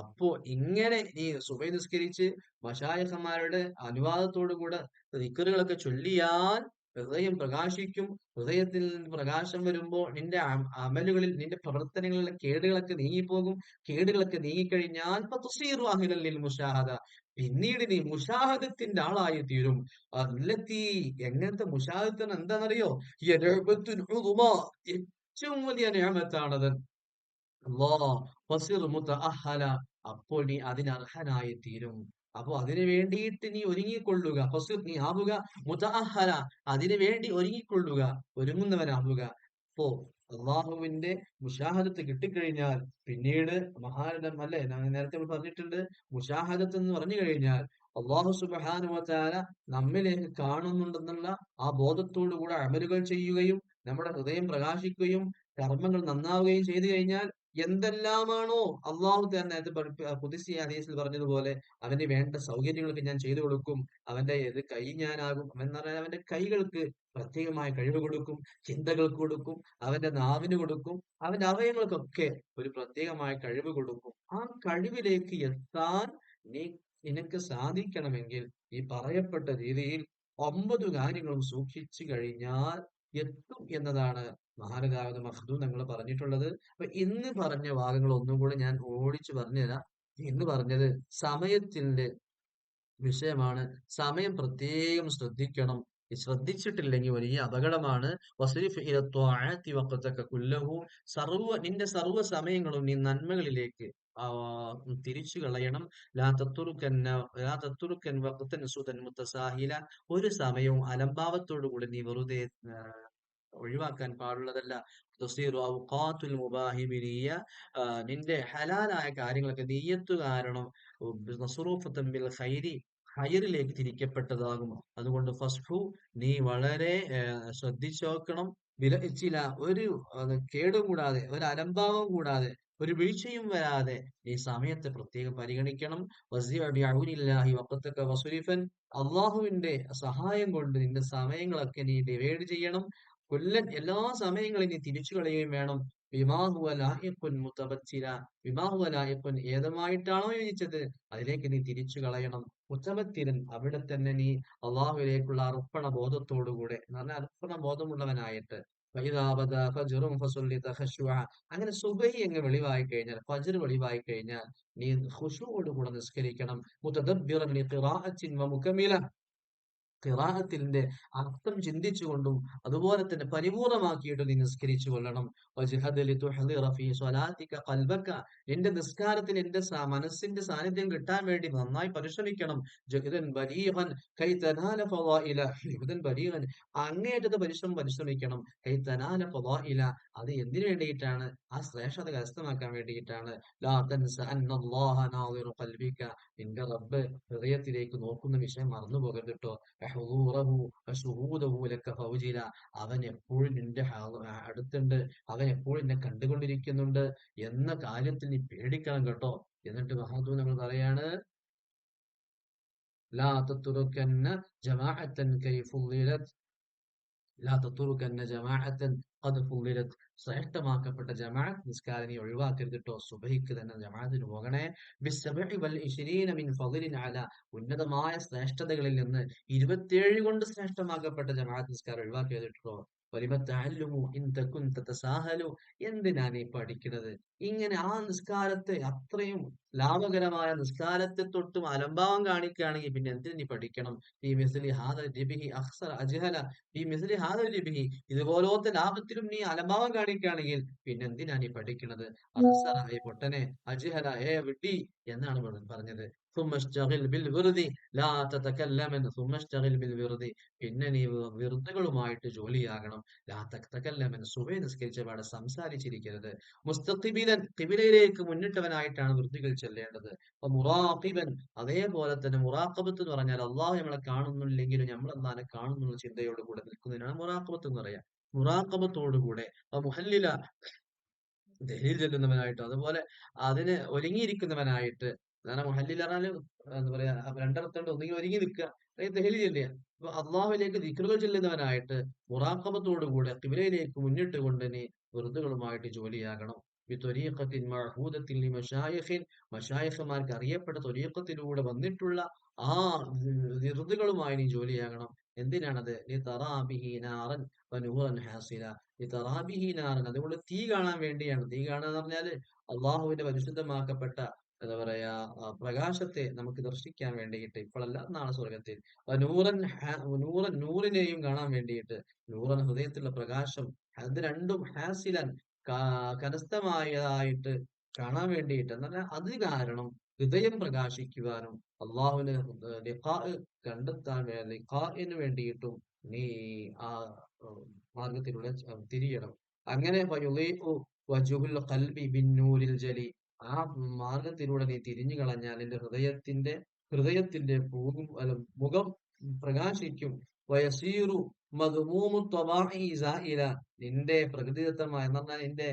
അപ്പോ ഇങ്ങനെ നീ സുബഹി നിസ്കരിച്ച് മശായിഖന്മാരുടെ അനുവാദത്തോടു കൂടെ ദിക്റുകളൊക്കെ ചൊല്ലിയാൽ ഹൃദയം പ്രകാശിക്കും. ഹൃദയത്തിൽ നിന്ന് പ്രകാശം വരുമ്പോൾ നിന്റെ അമലുകളിൽ നിന്റെ പ്രവർത്തനങ്ങളിലെ കേടുകളൊക്കെ നീങ്ങിപ്പോകും. കേടുകളൊക്കെ നീങ്ങിക്കഴിഞ്ഞാൽ ഫതുസീറു അഹ്ലൻ ലിൽ മുശാഹദ, പിന്നീട് നീ മുഷാഹദത്തിന്റെ ആളായി തീരും. അല്ലത്തി, എങ്ങനത്തെ മുഷാഹദത്തിന് എന്താണെന്നറിയോ? ഹിയ നിഅമത്തുൻ ഉളുമാ, ഏറ്റവും വലിയ നിഅമത്താണത്. ഫസിർ മുതഅഹല, അപ്പോൾ നീ അതിനർഹനായി തീരും. അപ്പൊ അതിനു വേണ്ടിയിട്ട് നീ ഒരുങ്ങിക്കൊള്ളുക. ഫസിർ, നീ ആവുക മുതഅഹല, അതിനു വേണ്ടി ഒരുങ്ങിക്കൊള്ളുക, ഒരുങ്ങുന്നവനാവുക. അപ്പോ അള്ളാഹുവിന്റെ മുഷാഹദത്ത് കിട്ടിക്കഴിഞ്ഞാൽ പിന്നീട് മഹാരഥം അല്ലെ, നേരത്തെ നമ്മൾ പറഞ്ഞിട്ടുണ്ട്, മുഷാഹദത്ത് എന്ന് പറഞ്ഞു കഴിഞ്ഞാൽ അള്ളാഹു സുബ്ഹാനഹു വ തആല നമ്മിലേക്ക് കാണുന്നുണ്ടെന്നുള്ള ആ ബോധത്തോടു കൂടെ അമലുകൾ ചെയ്യുകയും നമ്മുടെ ഹൃദയം പ്രകാശിക്കുകയും കർമ്മങ്ങൾ നന്നാവുകയും ചെയ്തു കഴിഞ്ഞാൽ എന്തെല്ലാമാണോ അള്ളാഹു തന്നെ ഖുദ്സി ഹദീസിൽ പറഞ്ഞതുപോലെ അവന് വേണ്ട സൗകര്യങ്ങളൊക്കെ ഞാൻ ചെയ്തു കൊടുക്കും. അവന്റെ കൈ ഞാനാകും. അവൻ പറഞ്ഞാൽ അവന്റെ കൈകൾക്ക് പ്രത്യേകമായ കഴിവ് കൊടുക്കും, ചിന്തകൾക്ക് കൊടുക്കും, അവന്റെ നാവിന് കൊടുക്കും, അവന്റെ അവയവങ്ങൾക്കൊക്കെ ഒരു പ്രത്യേകമായ കഴിവ് കൊടുക്കും. ആ കഴിവിലേക്ക് എത്താൻ നീ നിനക്ക് സാധിക്കണമെങ്കിൽ ഈ പറയപ്പെട്ട രീതിയിൽ 9 കാര്യങ്ങളും സൂക്ഷിച്ചു കഴിഞ്ഞാൽ എത്തും എന്നതാണ് മഹാനഗാവിത മഖ്ദൂം തങ്ങൾ പറഞ്ഞിട്ടുള്ളത്. അപ്പൊ ഇന്ന് പറഞ്ഞ ഭാഗങ്ങൾ ഒന്നും കൂടെ ഞാൻ ഓടിച്ചു പറഞ്ഞുതരാം. ഇന്ന് പറഞ്ഞത് സമയത്തിന്റെ വിഷയമാണ്. സമയം പ്രത്യേകം ശ്രദ്ധിക്കണം. ശ്രദ്ധിച്ചിട്ടില്ലെങ്കിൽ വലിയ അപകടമാണ്. വസ്രിഫ് ഇല ത്വാഅത്തി വഖ്തക കുല്ലഹു, നിന്റെ സർവ്വ സമയങ്ങളും നീ നന്മകളിലേക്ക് തിരിച്ചു കളയണം. ലാ തത്തുറുക്കൻ വഖ്തൻ സുദൻ മുത്തസാഹില, ഒരു സമയവും അലംഭാവത്തോടു കൂടി നീ വെറുതെ ഒഴിവാക്കാൻ പാടുള്ളതല്ല. തസീറു ഔഖാത്തുൽ മുബാഹി ബിനിയ്യ, നിന്റെ ഹലാലായ കാര്യങ്ങളൊക്കെ നീയത്ത് കാരണം മസ്റൂഫത്തൻ ബിൽ ഖൈരി, ഹൈറിലേക്ക് തിരിക്കപ്പെട്ടതാകും. അതുകൊണ്ട് ഫസ്ഹു, നീ വളരെ ശ്രദ്ധിച്ചു നോക്കണം. വിലച്ചില, ഒരു കേടും കൂടാതെ, ഒരു അലംഭാവം കൂടാതെ, ഒരു വീഴ്ചയും വരാതെ നീ സമയത്തെ പ്രത്യേകം പരിഗണിക്കണം. അള്ളാഹുവിന്റെ സഹായം കൊണ്ട് നിന്റെ സമയങ്ങളൊക്കെ നീ ഡിവൈഡ് ചെയ്യണം. എല്ലാ സമയങ്ങളും നീ തിരിച്ചു കളയുകയും വേണം. ഏതുമായിട്ടാണോ യോജിച്ചത് അതിലേക്ക് നീ തിരിച്ചു കളയണം. മുത്തബത്തിരൻ, അവിടെ തന്നെ നീ അള്ളാഹുവിലേക്കുള്ള അർപ്പണ ബോധത്തോടുകൂടെ എന്ന് പറഞ്ഞാൽ അർപ്പണ ബോധമുള്ളവനായിട്ട്. അങ്ങനെ സുബഹി അങ്ങ് വെളിവായി കഴിഞ്ഞാൽ, ഫജ്ർ വെളിവായി കഴിഞ്ഞാൽ നീ ഖുശൂഅോടുകൂടെ നിസ്കരിക്കണം. മുതദബ്ബിറൻ ലിഖിറാഅത്തിൻ വമുകമ്മില, ഖിറാഅത്തിന്റെ അർത്ഥം ചിന്തിച്ചുകൊണ്ടും അതുപോലെ തന്നെ പരിപൂർണമാക്കിയിട്ട് നീ നിസ്കരിച്ചു കൊള്ളണം. നിന്റെ നിസ്കാരത്തിൽ എന്റെ മനസ്സിന്റെ സാന്നിധ്യം കിട്ടാൻ വേണ്ടി നന്നായി പരിശ്രമിക്കണം. അങ്ങേയറ്റത്തെ പരിശ്രമിക്കണം. അത് എന്തിനു വേണ്ടിയിട്ടാണ്? ആ ശ്രേഷ്ഠത കരസ്ഥമാക്കാൻ വേണ്ടിയിട്ടാണ്. നിന്റെ റബ്ബ് ഹൃദയത്തിലേക്ക് നോക്കുന്ന വിഷയം മറന്നു പോകരുത് കേട്ടോ. അവൻ എപ്പോഴും നിന്റെ അടുത്തുണ്ട്, അവൻ എപ്പോഴും നിന്നെ കണ്ടുകൊണ്ടിരിക്കുന്നുണ്ട് എന്ന കാര്യത്തിൽ നീ പേടിക്കണം കേട്ടോ. എന്നിട്ട് മഹാദൂ നമ്മൾ പറയാണ്, ലാ തത്റുകന്ന ജമാഅത്തൻ കൈ ഫുളിലത്, ലാ തത്റുകന്ന ജമാഅത്തൻ ഖദ് ഫുളിലത്, ശ്രേഷ്ഠമാക്കപ്പെട്ട ജമാഅത്ത് നിസ്കാരം നീ ഒഴിവാക്കരുതിട്ടോ. സുബഹിക്ക് തന്നെ ജമാഅത്തിന് പോകണേ. ബിസ്സബഇ വൽ ഇശ്രീന മിൻ ഫളിൻ അല, ഉന്നതമായ ശ്രേഷ്ഠതകളിൽ നിന്ന് 27 കൊണ്ട് ശ്രേഷ്ഠമാക്കപ്പെട്ട ജമാഅത്ത് നിസ്കാരം ഒഴിവാക്കരുതിട്ടോ. വലിമ തഅല്ലുമു ഇൻ തകുൻ തതസാഹലു, എന്തിനാ നീ പഠിക്കുന്നത്? ഇങ്ങനെ ആ നിസ്കാരത്തെ, അത്രയും ലാഭകരമായ നിസ്കാരത്തെ തൊട്ടും അലംഭാവം കാണിക്കുകയാണെങ്കിൽ പിന്നെ എന്തിനു നീ പഠിക്കണം? ഈ മിസ്ലി ഹാദ രിബിഹി അഖ്സറ അജ്ഹല, ഈ മിസ്ലി ഹാദ രിബിഹി, ഇതുപോലത്തെ ലാഭത്തിലും നീ അലംഭാവം കാണിക്കുകയാണെങ്കിൽ പിന്നെ എന്തിനാ നീ പഠിക്കുന്നത്? അഖ്സറായി പൊട്ടനെ, അജ്ഹല വിഡ്ഢി എന്നാണ് പറഞ്ഞത്. ثم اشتغل بالورد لا تتكلم ثم اشتغل بالورد, പിന്നെ നീ വിറുതുകളുമായിട്ട് ജോലിയാകണം. ലാ തതകല്ലമൻ, സുബഹി നിസ്കരിച്ച പാടെ സംസാരിച്ചിരിക്കരുത്. മുസ്തഖിബിലൻ, ഖിബിലയിലേക്ക് മുന്നിട്ടവനായിട്ടാണ് വൃത്തികൾ ചെല്ലേണ്ടത്. അപ്പൊ മുറാഖിബൻ, അതേപോലെ തന്നെ മുറാഖബത്ത് എന്ന് പറഞ്ഞാൽ അള്ളാഹു നമ്മളെ കാണുന്നില്ലെങ്കിലും നമ്മൾ എന്നാലെ കാണുന്നുള്ള ചിന്തയോട് കൂടെ നിൽക്കുന്നതിനാണ് മുറാഖബത്ത് എന്ന് പറയാ. മുറാഖബത്തോടുകൂടെ മുഹല്ലില, ദഹീൽ ചെല്ലുന്നവനായിട്ട്, അതുപോലെ അതിന് ഒരുങ്ങിയിരിക്കുന്നവനായിട്ട്. കാരണം മുഹല്ലിൽ പറഞ്ഞാല് എന്താ പറയാ, രണ്ടർത്ഥമുണ്ട്. ഒന്നുകിൽ ഒരുങ്ങി നിൽക്കുക, അല്ലെങ്കിൽ ദഹീൽ ചെല്ലുക. അപ്പൊ അള്ളാഹുവിലേക്ക് ദിക്റുകൾ ചെല്ലുന്നവനായിട്ട് മുറാഖബത്തോടുകൂടെ ഖിബലയിലേക്ക് മുന്നിട്ട് കൊണ്ട് നീ വെറുതുകളുമായിട്ട് ജോലിയാകണം. ബിത്വരീഖത്തിൻ മഅഹൂദത്തിൻ ലിമശായിഖിൻ, മശായിഖമാർക്ക് അറിയപ്പെട്ട ത്വരീഖത്തിലൂടെ വന്നിട്ടുള്ള ആ വിറുതുകളുമായി നീ ജോലിയാകണം. എന്തിനാണത്? ലിതറാബിഹി നാറൻ വനൂറൻ ഹാസില, ലിതറാബിഹി നാറൻ, അതുകൊണ്ട് തീ കാണാൻ വേണ്ടിയാണ്. തീ കാണുക എന്ന് പറഞ്ഞാല് അള്ളാഹുവിന്റെ പരിശുദ്ധമാക്കപ്പെട്ട എന്താ പറയാ പ്രകാശത്തെ നമുക്ക് ദർശിക്കാൻ വേണ്ടിയിട്ട്, ഇപ്പോഴല്ല നാളെ സ്വർഗത്തിൽ. നൂറൻ നൂറൻ, നൂറിനെയും കാണാൻ വേണ്ടിയിട്ട്, നൂറൻ ഹൃദയത്തിലുള്ള പ്രകാശം, അത് രണ്ടും ഹാസിലൻ കരസ്ഥമായതായിട്ട് കാണാൻ വേണ്ടിയിട്ട്, എന്നാൽ അത് കാരണം ഹൃദയം പ്രകാശിക്കുവാനും അള്ളാഹുവിന് ലിഖാ കണ്ടെത്താൻ ലിഖാഇന് വേണ്ടിയിട്ടും നീ ആ മാർഗത്തിലൂടെ തിരിയണം. അങ്ങനെ വജുഹുൽ ഖൽബി ബിന്നൂരിൽ ജലി, ആ മാർഗത്തിലൂടെ നീ തിരിഞ്ഞു കളഞ്ഞാൽ നിന്റെ ഹൃദയത്തിന്റെ പോകും അല്ല മുഖം പ്രകാശിക്കും. വയസീറു മദ്മൂമു ത്വബാഇ സായില, നിന്റെ പ്രകൃതിദത്തമായ എന്ന് പറഞ്ഞാൽ നിന്റെ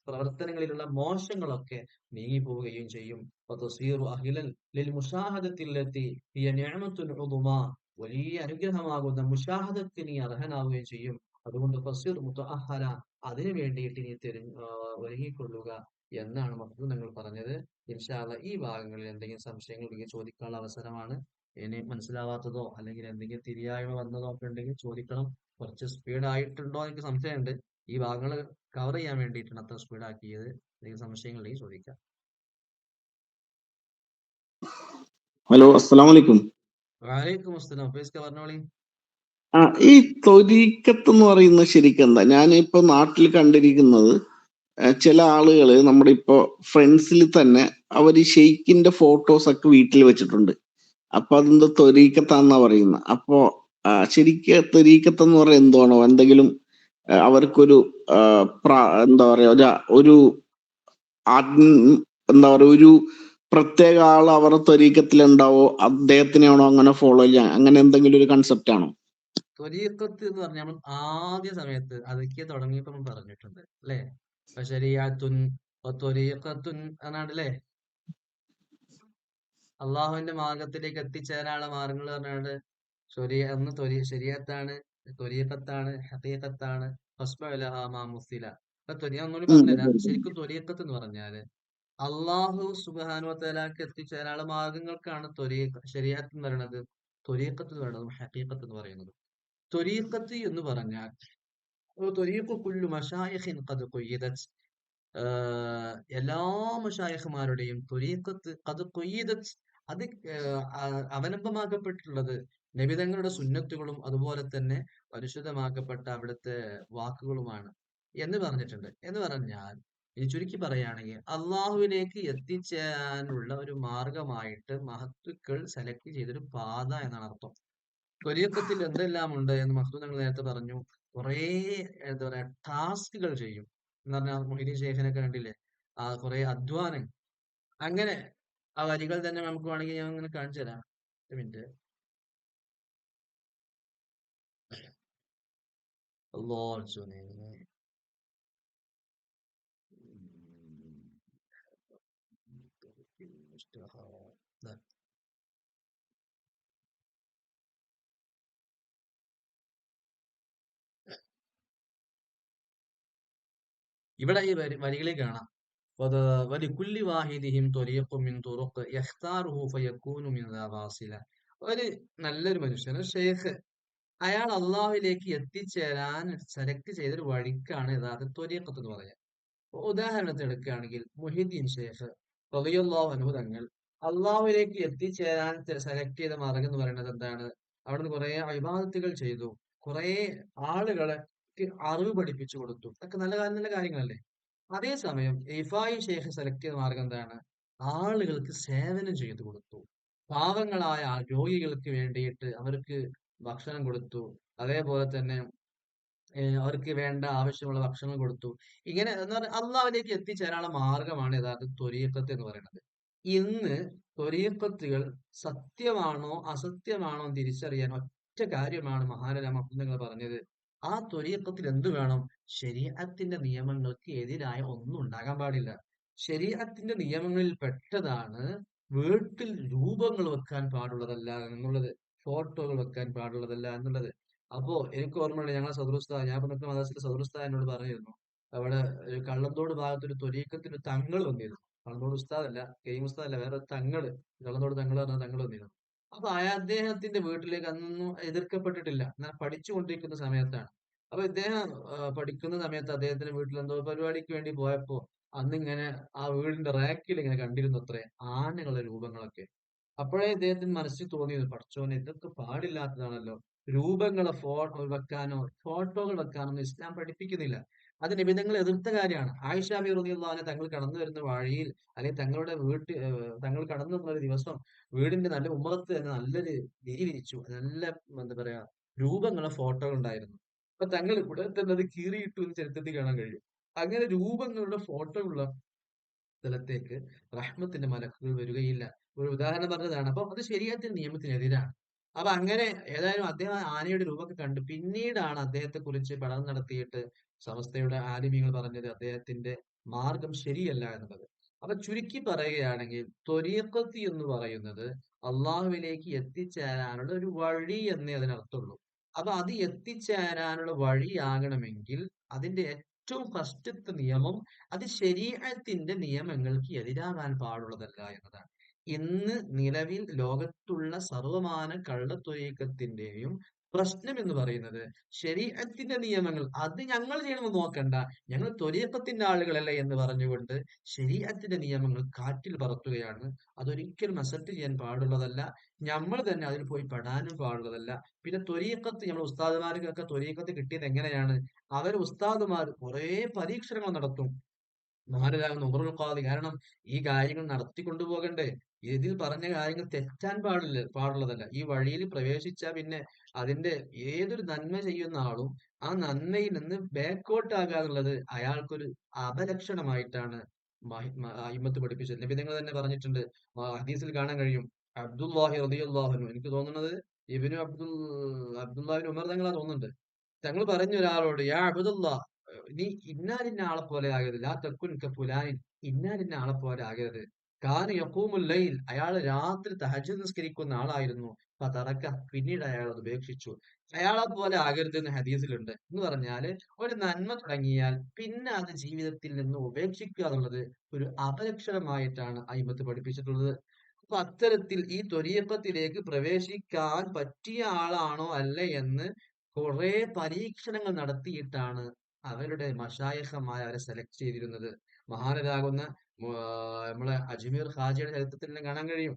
പ്രവർത്തനങ്ങളിലുള്ള മോശങ്ങളൊക്കെ നീങ്ങിപ്പോവുകയും ചെയ്യും. വതസീറു അഹ്ലൻ ലിൽ മുശാഹദത്തില്ലത്തി ഹിയ നിഅമത്തുൻ ഉദുമാ, വലിയ അനുഗ്രഹമാകുന്ന മുശാഹദത്തിന് നീ അർഹനാവുകയും ചെയ്യും. അതുകൊണ്ട് ഫസിർ മുതഅഹല, അതിനു വേണ്ടിയിട്ട് നീ ഒരുങ്ങിക്കൊള്ളുക എന്നാണ് മഖ്ദൂം പറഞ്ഞത്. ഇൻഷാ അല്ലാഹ് ഈ ഭാഗങ്ങളിൽ എന്തെങ്കിലും സംശയങ്ങൾ ഉണ്ടെങ്കിൽ ചോദിക്കാനുള്ള അവസരമാണ്. ഇനി മനസ്സിലാവാത്തതോ അല്ലെങ്കിൽ എന്തെങ്കിലും തിരിയായ്മ വന്നതോ ഒക്കെ ഉണ്ടെങ്കിൽ ചോദിക്കണം. കുറച്ച് സ്പീഡ് ആയിട്ടുണ്ടോ എനിക്ക് സംശയമുണ്ട്. ഈ ഭാഗങ്ങൾ കവർ ചെയ്യാൻ വേണ്ടിയിട്ടാണ് അത്ര സ്പീഡ് ആക്കിയത്. എന്തെങ്കിലും സംശയങ്ങൾ ഉണ്ടെങ്കിൽ ചോദിക്കാം. ഹലോ, അസ്സലാമു അലൈക്കും. വഅലൈക്കും അസ്സലാം. പറഞ്ഞോളി. ഈ ത്വരീക്കത്ത് എന്ന് പറയുന്നത് ശരിക്കും എന്താ? ഞാനിപ്പോ നാട്ടിൽ കണ്ടിരിക്കുന്നത് ചില ആളുകള് നമ്മുടെ ഇപ്പോ ഫ്രണ്ട്സിൽ തന്നെ അവർ ഷെയ്ഖിന്റെ ഫോട്ടോസ് ഒക്കെ വീട്ടിൽ വെച്ചിട്ടുണ്ട്. അപ്പൊ അതെന്തോ ത്വരീക്കത്താന്നാ പറയുന്നത്. അപ്പോ ശരിക്ക് ത്വരീക്കത്ത് എന്ന് പറയുന്നത് എന്താണോ? എന്തെങ്കിലും അവർക്കൊരു എന്താ പറയാ, ഒരു എന്താ പറയാ, ഒരു പ്രത്യേക ആൾ അവരുടെ ത്വരീക്കത്തിൽ ഉണ്ടാവോ, അദ്ദേഹത്തിനെയാണോ അങ്ങനെ ഫോളോ ചെയ്യാൻ, അങ്ങനെ എന്തെങ്കിലും ഒരു കൺസെപ്റ്റ് ആണോ? ത്വരീഖത്ത് എന്ന് പറഞ്ഞാൽ നമ്മൾ ആദ്യ സമയത്ത് അതൊക്കെ തുടങ്ങിയപ്പോൾ നമ്മൾ പറഞ്ഞിട്ടുണ്ട് അല്ലെ? ശരീഅത്തുൻ ത്വരീഖത്തുൻ എന്നാണല്ലേ? അള്ളാഹുവിന്റെ മാർഗത്തിലേക്ക് എത്തിച്ചേരാനുള്ള മാർഗങ്ങൾ പറഞ്ഞാണ്ട് ശരീഅത്താണ്, ത്വരീഖത്താണ്, ഹഖീഖത്താണ്, മുസ്തില. ഒന്നുകൂടി പറഞ്ഞുതരാം. ശരിക്കും ത്വരീഖത്ത് എന്ന് പറഞ്ഞാല് അള്ളാഹു സുബ്ഹാനഹു വ തആലക്ക് എത്തിച്ചേരാനുള്ള മാർഗങ്ങൾക്കാണ് ശരീഅത്ത് എന്ന് പറയുന്നത്. ത്വരീഖത്ത് എന്ന് പറയുന്നതും ഹഖീഖത്ത് എന്ന് പറയുന്നത്. ത്വരീഖത്ത് എന്ന് പറഞ്ഞാൽ ത്വരീഖു കുല്ലു മശായിഖിൻ ഖദ് ഖുയ്യിദത്, എല്ലാ മശായിഖ്മാരുടെയും ത്വരീഖത്ത് ഖദ് ഖുയ്യിദത്, അത് അവലംബമാക്കപ്പെട്ടിട്ടുള്ളത് നബിതങ്ങളുടെ സുന്നത്തുകളും അതുപോലെ തന്നെ പരിശുദ്ധമാക്കപ്പെട്ട അവിടുത്തെ വാക്കുകളുമാണ് എന്ന് പറഞ്ഞിട്ടുണ്ട്. എന്ന് പറഞ്ഞാൽ ഇനി ചുരുക്കി പറയുകയാണെങ്കിൽ അള്ളാഹുവിലേക്ക് എത്തിച്ചേരാനുള്ള ഒരു മാർഗമായിട്ട് മഹത്തുക്കൾ സെലക്ട് ചെയ്തൊരു പാത എന്നാണ് അർത്ഥം. ത്വരീഖത്തിൽ എന്തെല്ലാം ഉണ്ട് എന്ന് മഖ്ദൂം ഞങ്ങൾ നേരത്തെ പറഞ്ഞു. കുറേ എന്താ പറയാ ടാസ്കുകൾ ചെയ്യും എന്ന് പറഞ്ഞാൽ മൊഹീദ്ദീൻ ശൈഖിനൊക്കെ കണ്ടില്ലേ, കുറെ അധ്വാനം. അങ്ങനെ ആ വരികൾ തന്നെ നമുക്ക് വേണമെങ്കിൽ ഞാൻ ഇങ്ങനെ കാണിച്ചു തരാം. ഒരു മിനിറ്റ്. ഇവിടെ ഈ വരികളിൽ കാണാം വലിക്കുല്ലി വാഹിദിഹിം ത്വരീഖും മിൻ തുറുഖ് യഖ്താറുഹു ഫയകൂനു മിൻഹാ വാസില. ഒരു നല്ലൊരു മനുഷ്യൻ, ഒരു ഷെയ്ഖ്, അയാൾ അള്ളാഹുവിലേക്ക് എത്തിച്ചേരാൻ സെലക്ട് ചെയ്തൊരു വഴിക്കാണ് യഥാർത്ഥ ത്വരീഖത്ത് എന്ന് പറയുന്നത്. ഉദാഹരണത്തിന് എടുക്കുകയാണെങ്കിൽ മുഹിദ്ദീൻ ഷെയ്ഖ് റളിയല്ലാഹു അൻഹു തങ്ങൾ അള്ളാഹുവിലേക്ക് എത്തിച്ചേരാൻ സെലക്ട് ചെയ്ത മാർഗം എന്ന് പറയുന്നത് എന്താണ്? അവിടുന്ന് കുറെ ഇബാദത്തുകൾ ചെയ്തു, കുറെ ആളുകളെ അറിവ് പഠിപ്പിച്ചു കൊടുത്തു. അതൊക്കെ നല്ല കാര്യങ്ങളല്ലേ? അതേസമയം റിഫായി ഷെയ്ഖ് സെലക്ട് ചെയ്ത മാർഗം എന്താണ്? ആളുകൾക്ക് സേവനം ചെയ്തു കൊടുത്തു. പാവങ്ങളായ രോഗികൾക്ക് വേണ്ടിയിട്ട് അവർക്ക് ഭക്ഷണം കൊടുത്തു. അതേപോലെ തന്നെ അവർക്ക് വേണ്ട ആവശ്യമുള്ള ഭക്ഷണം കൊടുത്തു. ഇങ്ങനെ എന്ന് പറഞ്ഞാൽ അള്ളാഹുവിലേക്ക് എത്തിച്ചേരാനുള്ള മാർഗമാണ് യഥാർത്ഥ ത്വരീഖത്ത് എന്ന് പറയുന്നത്. ഇന്ന് ത്വരീഖത്തുകൾ സത്യമാണോ അസത്യമാണോ എന്ന് തിരിച്ചറിയാൻ ഒറ്റ കാര്യമാണ് മഹാനരാ മഹ്മദ് പറഞ്ഞത്. ആ ത്വരീഖത്തിൽ എന്ത് വേണം? ശരീഅത്തിന്റെ നിയമങ്ങൾക്ക് എതിരായ ഒന്നും ഉണ്ടാകാൻ പാടില്ല. ശരീഅത്തിന്റെ നിയമങ്ങളിൽ പെട്ടതാണ് വീട്ടിൽ രൂപങ്ങൾ വെക്കാൻ പാടുള്ളതല്ല എന്നുള്ളത്, ഫോട്ടോകൾ വെക്കാൻ പാടുള്ളതല്ല എന്നുള്ളത്. അപ്പോ എനിക്ക് ഓർമ്മയുണ്ട്, ഞങ്ങളെ സദറുസ്താദ്, ഞാൻ പഠിക്കുന്ന മദ്രസയിലെ സദറുസ്താദ് എന്നോട് പറഞ്ഞിരുന്നു, അവിടെ ഒരു കള്ളന്തോട് ഭാഗത്ത് ഒരു ത്വരീഖത്തിന് തങ്ങൾ വന്നിരുന്നു. കള്ളന്തോട് ഉസ്താദല്ല, കെയ്യം ഉസ്താദല്ല, വേറെ ഒരു തങ്ങള്, കള്ളന്തോട് തങ്ങൾ പറഞ്ഞ തങ്ങൾ വന്നിരുന്നു. അപ്പൊ അദ്ദേഹത്തിന്റെ വീട്ടിലേക്ക് അന്നൊന്നും എതിർക്കപ്പെട്ടിട്ടില്ല, എന്നാൽ പഠിച്ചുകൊണ്ടിരിക്കുന്ന സമയത്താണ്. അപ്പൊ ഇദ്ദേഹം പഠിക്കുന്ന സമയത്ത് അദ്ദേഹത്തിന്റെ വീട്ടിൽ എന്തോ പരിപാടിക്ക് വേണ്ടി പോയപ്പോ അന്നിങ്ങനെ ആ വീടിന്റെ റാക്കിൽ ഇങ്ങനെ കണ്ടിരുന്നു അത്രേ ആനകളുടെ രൂപങ്ങളൊക്കെ. അപ്പോഴേ ഇദ്ദേഹത്തിന് മനസ്സിൽ തോന്നിയത്, പടച്ചോനെ ഇതൊക്കെ പാടില്ലാത്തതാണല്ലോ, രൂപങ്ങളെ വെക്കാനോ ഫോട്ടോകൾ വെക്കാനോ ഒന്നും ഇസ്ലാം പഠിപ്പിക്കുന്നില്ല. അത് നിബിധങ്ങൾ എതിർത്ത കാര്യമാണ്. ആയിഷ ബി റളിയല്ലാഹു അൻഹ തങ്ങൾ കടന്നു വരുന്ന വഴിയിൽ, അല്ലെങ്കിൽ തങ്ങളുടെ തങ്ങൾ കടന്നു വരുന്ന ഒരു ദിവസം വീടിന്റെ നല്ല ഉമ്മറത്ത് തന്നെ നല്ലൊരു വിരി വിരിച്ചു, നല്ല എന്താ പറയാ രൂപങ്ങളെ ഫോട്ടോകൾ ഉണ്ടായിരുന്നു. അപ്പൊ തങ്ങൾ ഇവിടെ തന്നെ അത് കീറിയിട്ടു എന്ന് ചരിത്രത്തിൽ കാണാൻ കഴിയും. അങ്ങനെ രൂപങ്ങളുടെ ഫോട്ടോ ഉള്ള സ്ഥലത്തേക്ക് റഹ്മത്തിന്റെ മലക്കുകൾ വരികയില്ല. ഒരു ഉദാഹരണം പറഞ്ഞതാണ്. അപ്പൊ അത് ശരീഅത്തിന്റെ നിയമത്തിനെതിരാണ്. അപ്പൊ അങ്ങനെ ഏതായാലും അദ്ദേഹം ആനയുടെ രൂപമൊക്കെ കണ്ടു. പിന്നീടാണ് അദ്ദേഹത്തെ കുറിച്ച് പഠനം നടത്തിയിട്ട് സമസ്തയുടെ ആലിമീങ്ങൾ പറഞ്ഞത് അദ്ദേഹത്തിന്റെ മാർഗം ശരിയല്ല എന്നുള്ളത്. അപ്പൊ ചുരുക്കി പറയുകയാണെങ്കിൽ ത്വരീഖത്ത് എന്ന് പറയുന്നത് അള്ളാഹുവിലേക്ക് എത്തിച്ചേരാനുള്ള ഒരു വഴി എന്നേ അതിനർത്ഥമുള്ളൂ. അപ്പൊ അത് എത്തിച്ചേരാനുള്ള വഴിയാകണമെങ്കിൽ അതിന്റെ ഏറ്റവും ഫസ്റ്റത്തെ നിയമം അത് ശരീഅത്തിന്റെ നിയമങ്ങൾക്ക് എതിരാകാൻ പാടുള്ളതല്ല എന്നതാണ്. ഇന്ന് നിലവിൽ ലോകത്തുള്ള സർവമാന കള്ളത്വരീക്കത്തിന്റെയും പ്രശ്നം എന്ന് പറയുന്നത് ശരീഅത്തിന്റെ നിയമങ്ങൾ അത് ഞങ്ങൾ ചെയ്യണമെന്ന് നോക്കണ്ട, ഞങ്ങൾ ത്വരീക്കത്തിന്റെ ആളുകളല്ല എന്ന് പറഞ്ഞുകൊണ്ട് ശരീഅത്തിന്റെ നിയമങ്ങൾ കാറ്റിൽ പറത്തുകയാണ്. അതൊരിക്കലും അക്സെപ്റ്റ് ചെയ്യാൻ പാടുള്ളതല്ല. നമ്മൾ തന്നെ അതിൽ പോയി പെടാനും പാടുള്ളതല്ല. പിന്നെ ത്വരീക്കത്ത് നമ്മൾ ഉസ്താദുമാർക്കൊക്കെ ത്വരീക്കത്ത് കിട്ടിയത് എങ്ങനെയാണ്? അവർ ഉസ്താദുമാർ കുറെ പരീക്ഷണങ്ങൾ നടത്തും. മഹാനരാകുന്ന ഉമറുൽ ഖാദി, കാരണം ഈ കാര്യങ്ങൾ നടത്തിക്കൊണ്ടുപോകണ്ടേ? ഇതിൽ പറഞ്ഞ കാര്യങ്ങൾ തെറ്റാൻ പാടുള്ളതല്ല. ഈ വഴിയിൽ പ്രവേശിച്ചാൽ പിന്നെ അതിന്റെ ഏതൊരു നന്മ ചെയ്യുന്ന ആളും ആ നന്മയിൽ നിന്ന് ബാക്കോട്ട് ആകുക എന്നുള്ളത് അയാൾക്കൊരു അപലക്ഷണമായിട്ടാണ് അയിമ്മത്ത് പഠിപ്പിച്ചത്. നബി നിങ്ങൾ തന്നെ പറഞ്ഞിട്ടുണ്ട്, ഹദീസിൽ കാണാൻ കഴിയും, അബ്ദുല്ലാഹി റളിയല്ലാഹു അൻഹു, എനിക്ക് തോന്നുന്നത് ഇബ്നു അബ്ദുല്ലാഹിബ്നു ഉമർ തങ്ങളാ തോന്നുന്നുണ്ട്, തങ്ങൾ പറഞ്ഞു ഒരാളോട്, യാ അബ്ദുല്ലാ, നീ ഇന്നാലിന്ന ആളെ പോലെ ആകരുത്, ലാ തക്കുൻ കഫുലാനിൻ, ഇന്നാലിന്ന ആളെ പോലെ ആകരുത്. കാന യഖൂമുൽ ലൈൽ, അയാൾ രാത്രി തഹജ്ജുദ് നിസ്കരിക്കുന്ന ആളായിരുന്നു. ഫതറക, പിന്നീട് അയാൾ അത് ഉപേക്ഷിച്ചു. അയാളെ പോലെ ആകരുത് എന്ന് ഹദീസിലുണ്ട്. എന്ന് പറഞ്ഞാല് ഒരു നന്മ തുടങ്ങിയാൽ പിന്നെ അത് ജീവിതത്തിൽ നിന്ന് ഉപേക്ഷിക്കുക എന്നുള്ളത് ഒരു അപലക്ഷണമായിട്ടാണ് അയിമത്ത് പഠിപ്പിച്ചിട്ടുള്ളത്. അപ്പൊ അത്തരത്തിൽ ഈ ത്വരീഖത്തിലേക്ക് പ്രവേശിക്കാൻ പറ്റിയ ആളാണോ അല്ല എന്ന് കുറെ പരീക്ഷണങ്ങൾ നടത്തിയിട്ടാണ് അവരുടെ മശായിഖമാർ അവരെ സെലക്ട് ചെയ്തിരുന്നത്. മഹാനരാകുന്ന നമ്മളെ അജ്മീർ ഹാജിയുടെ ചരിത്രത്തിൽ തന്നെ കാണാൻ കഴിയും.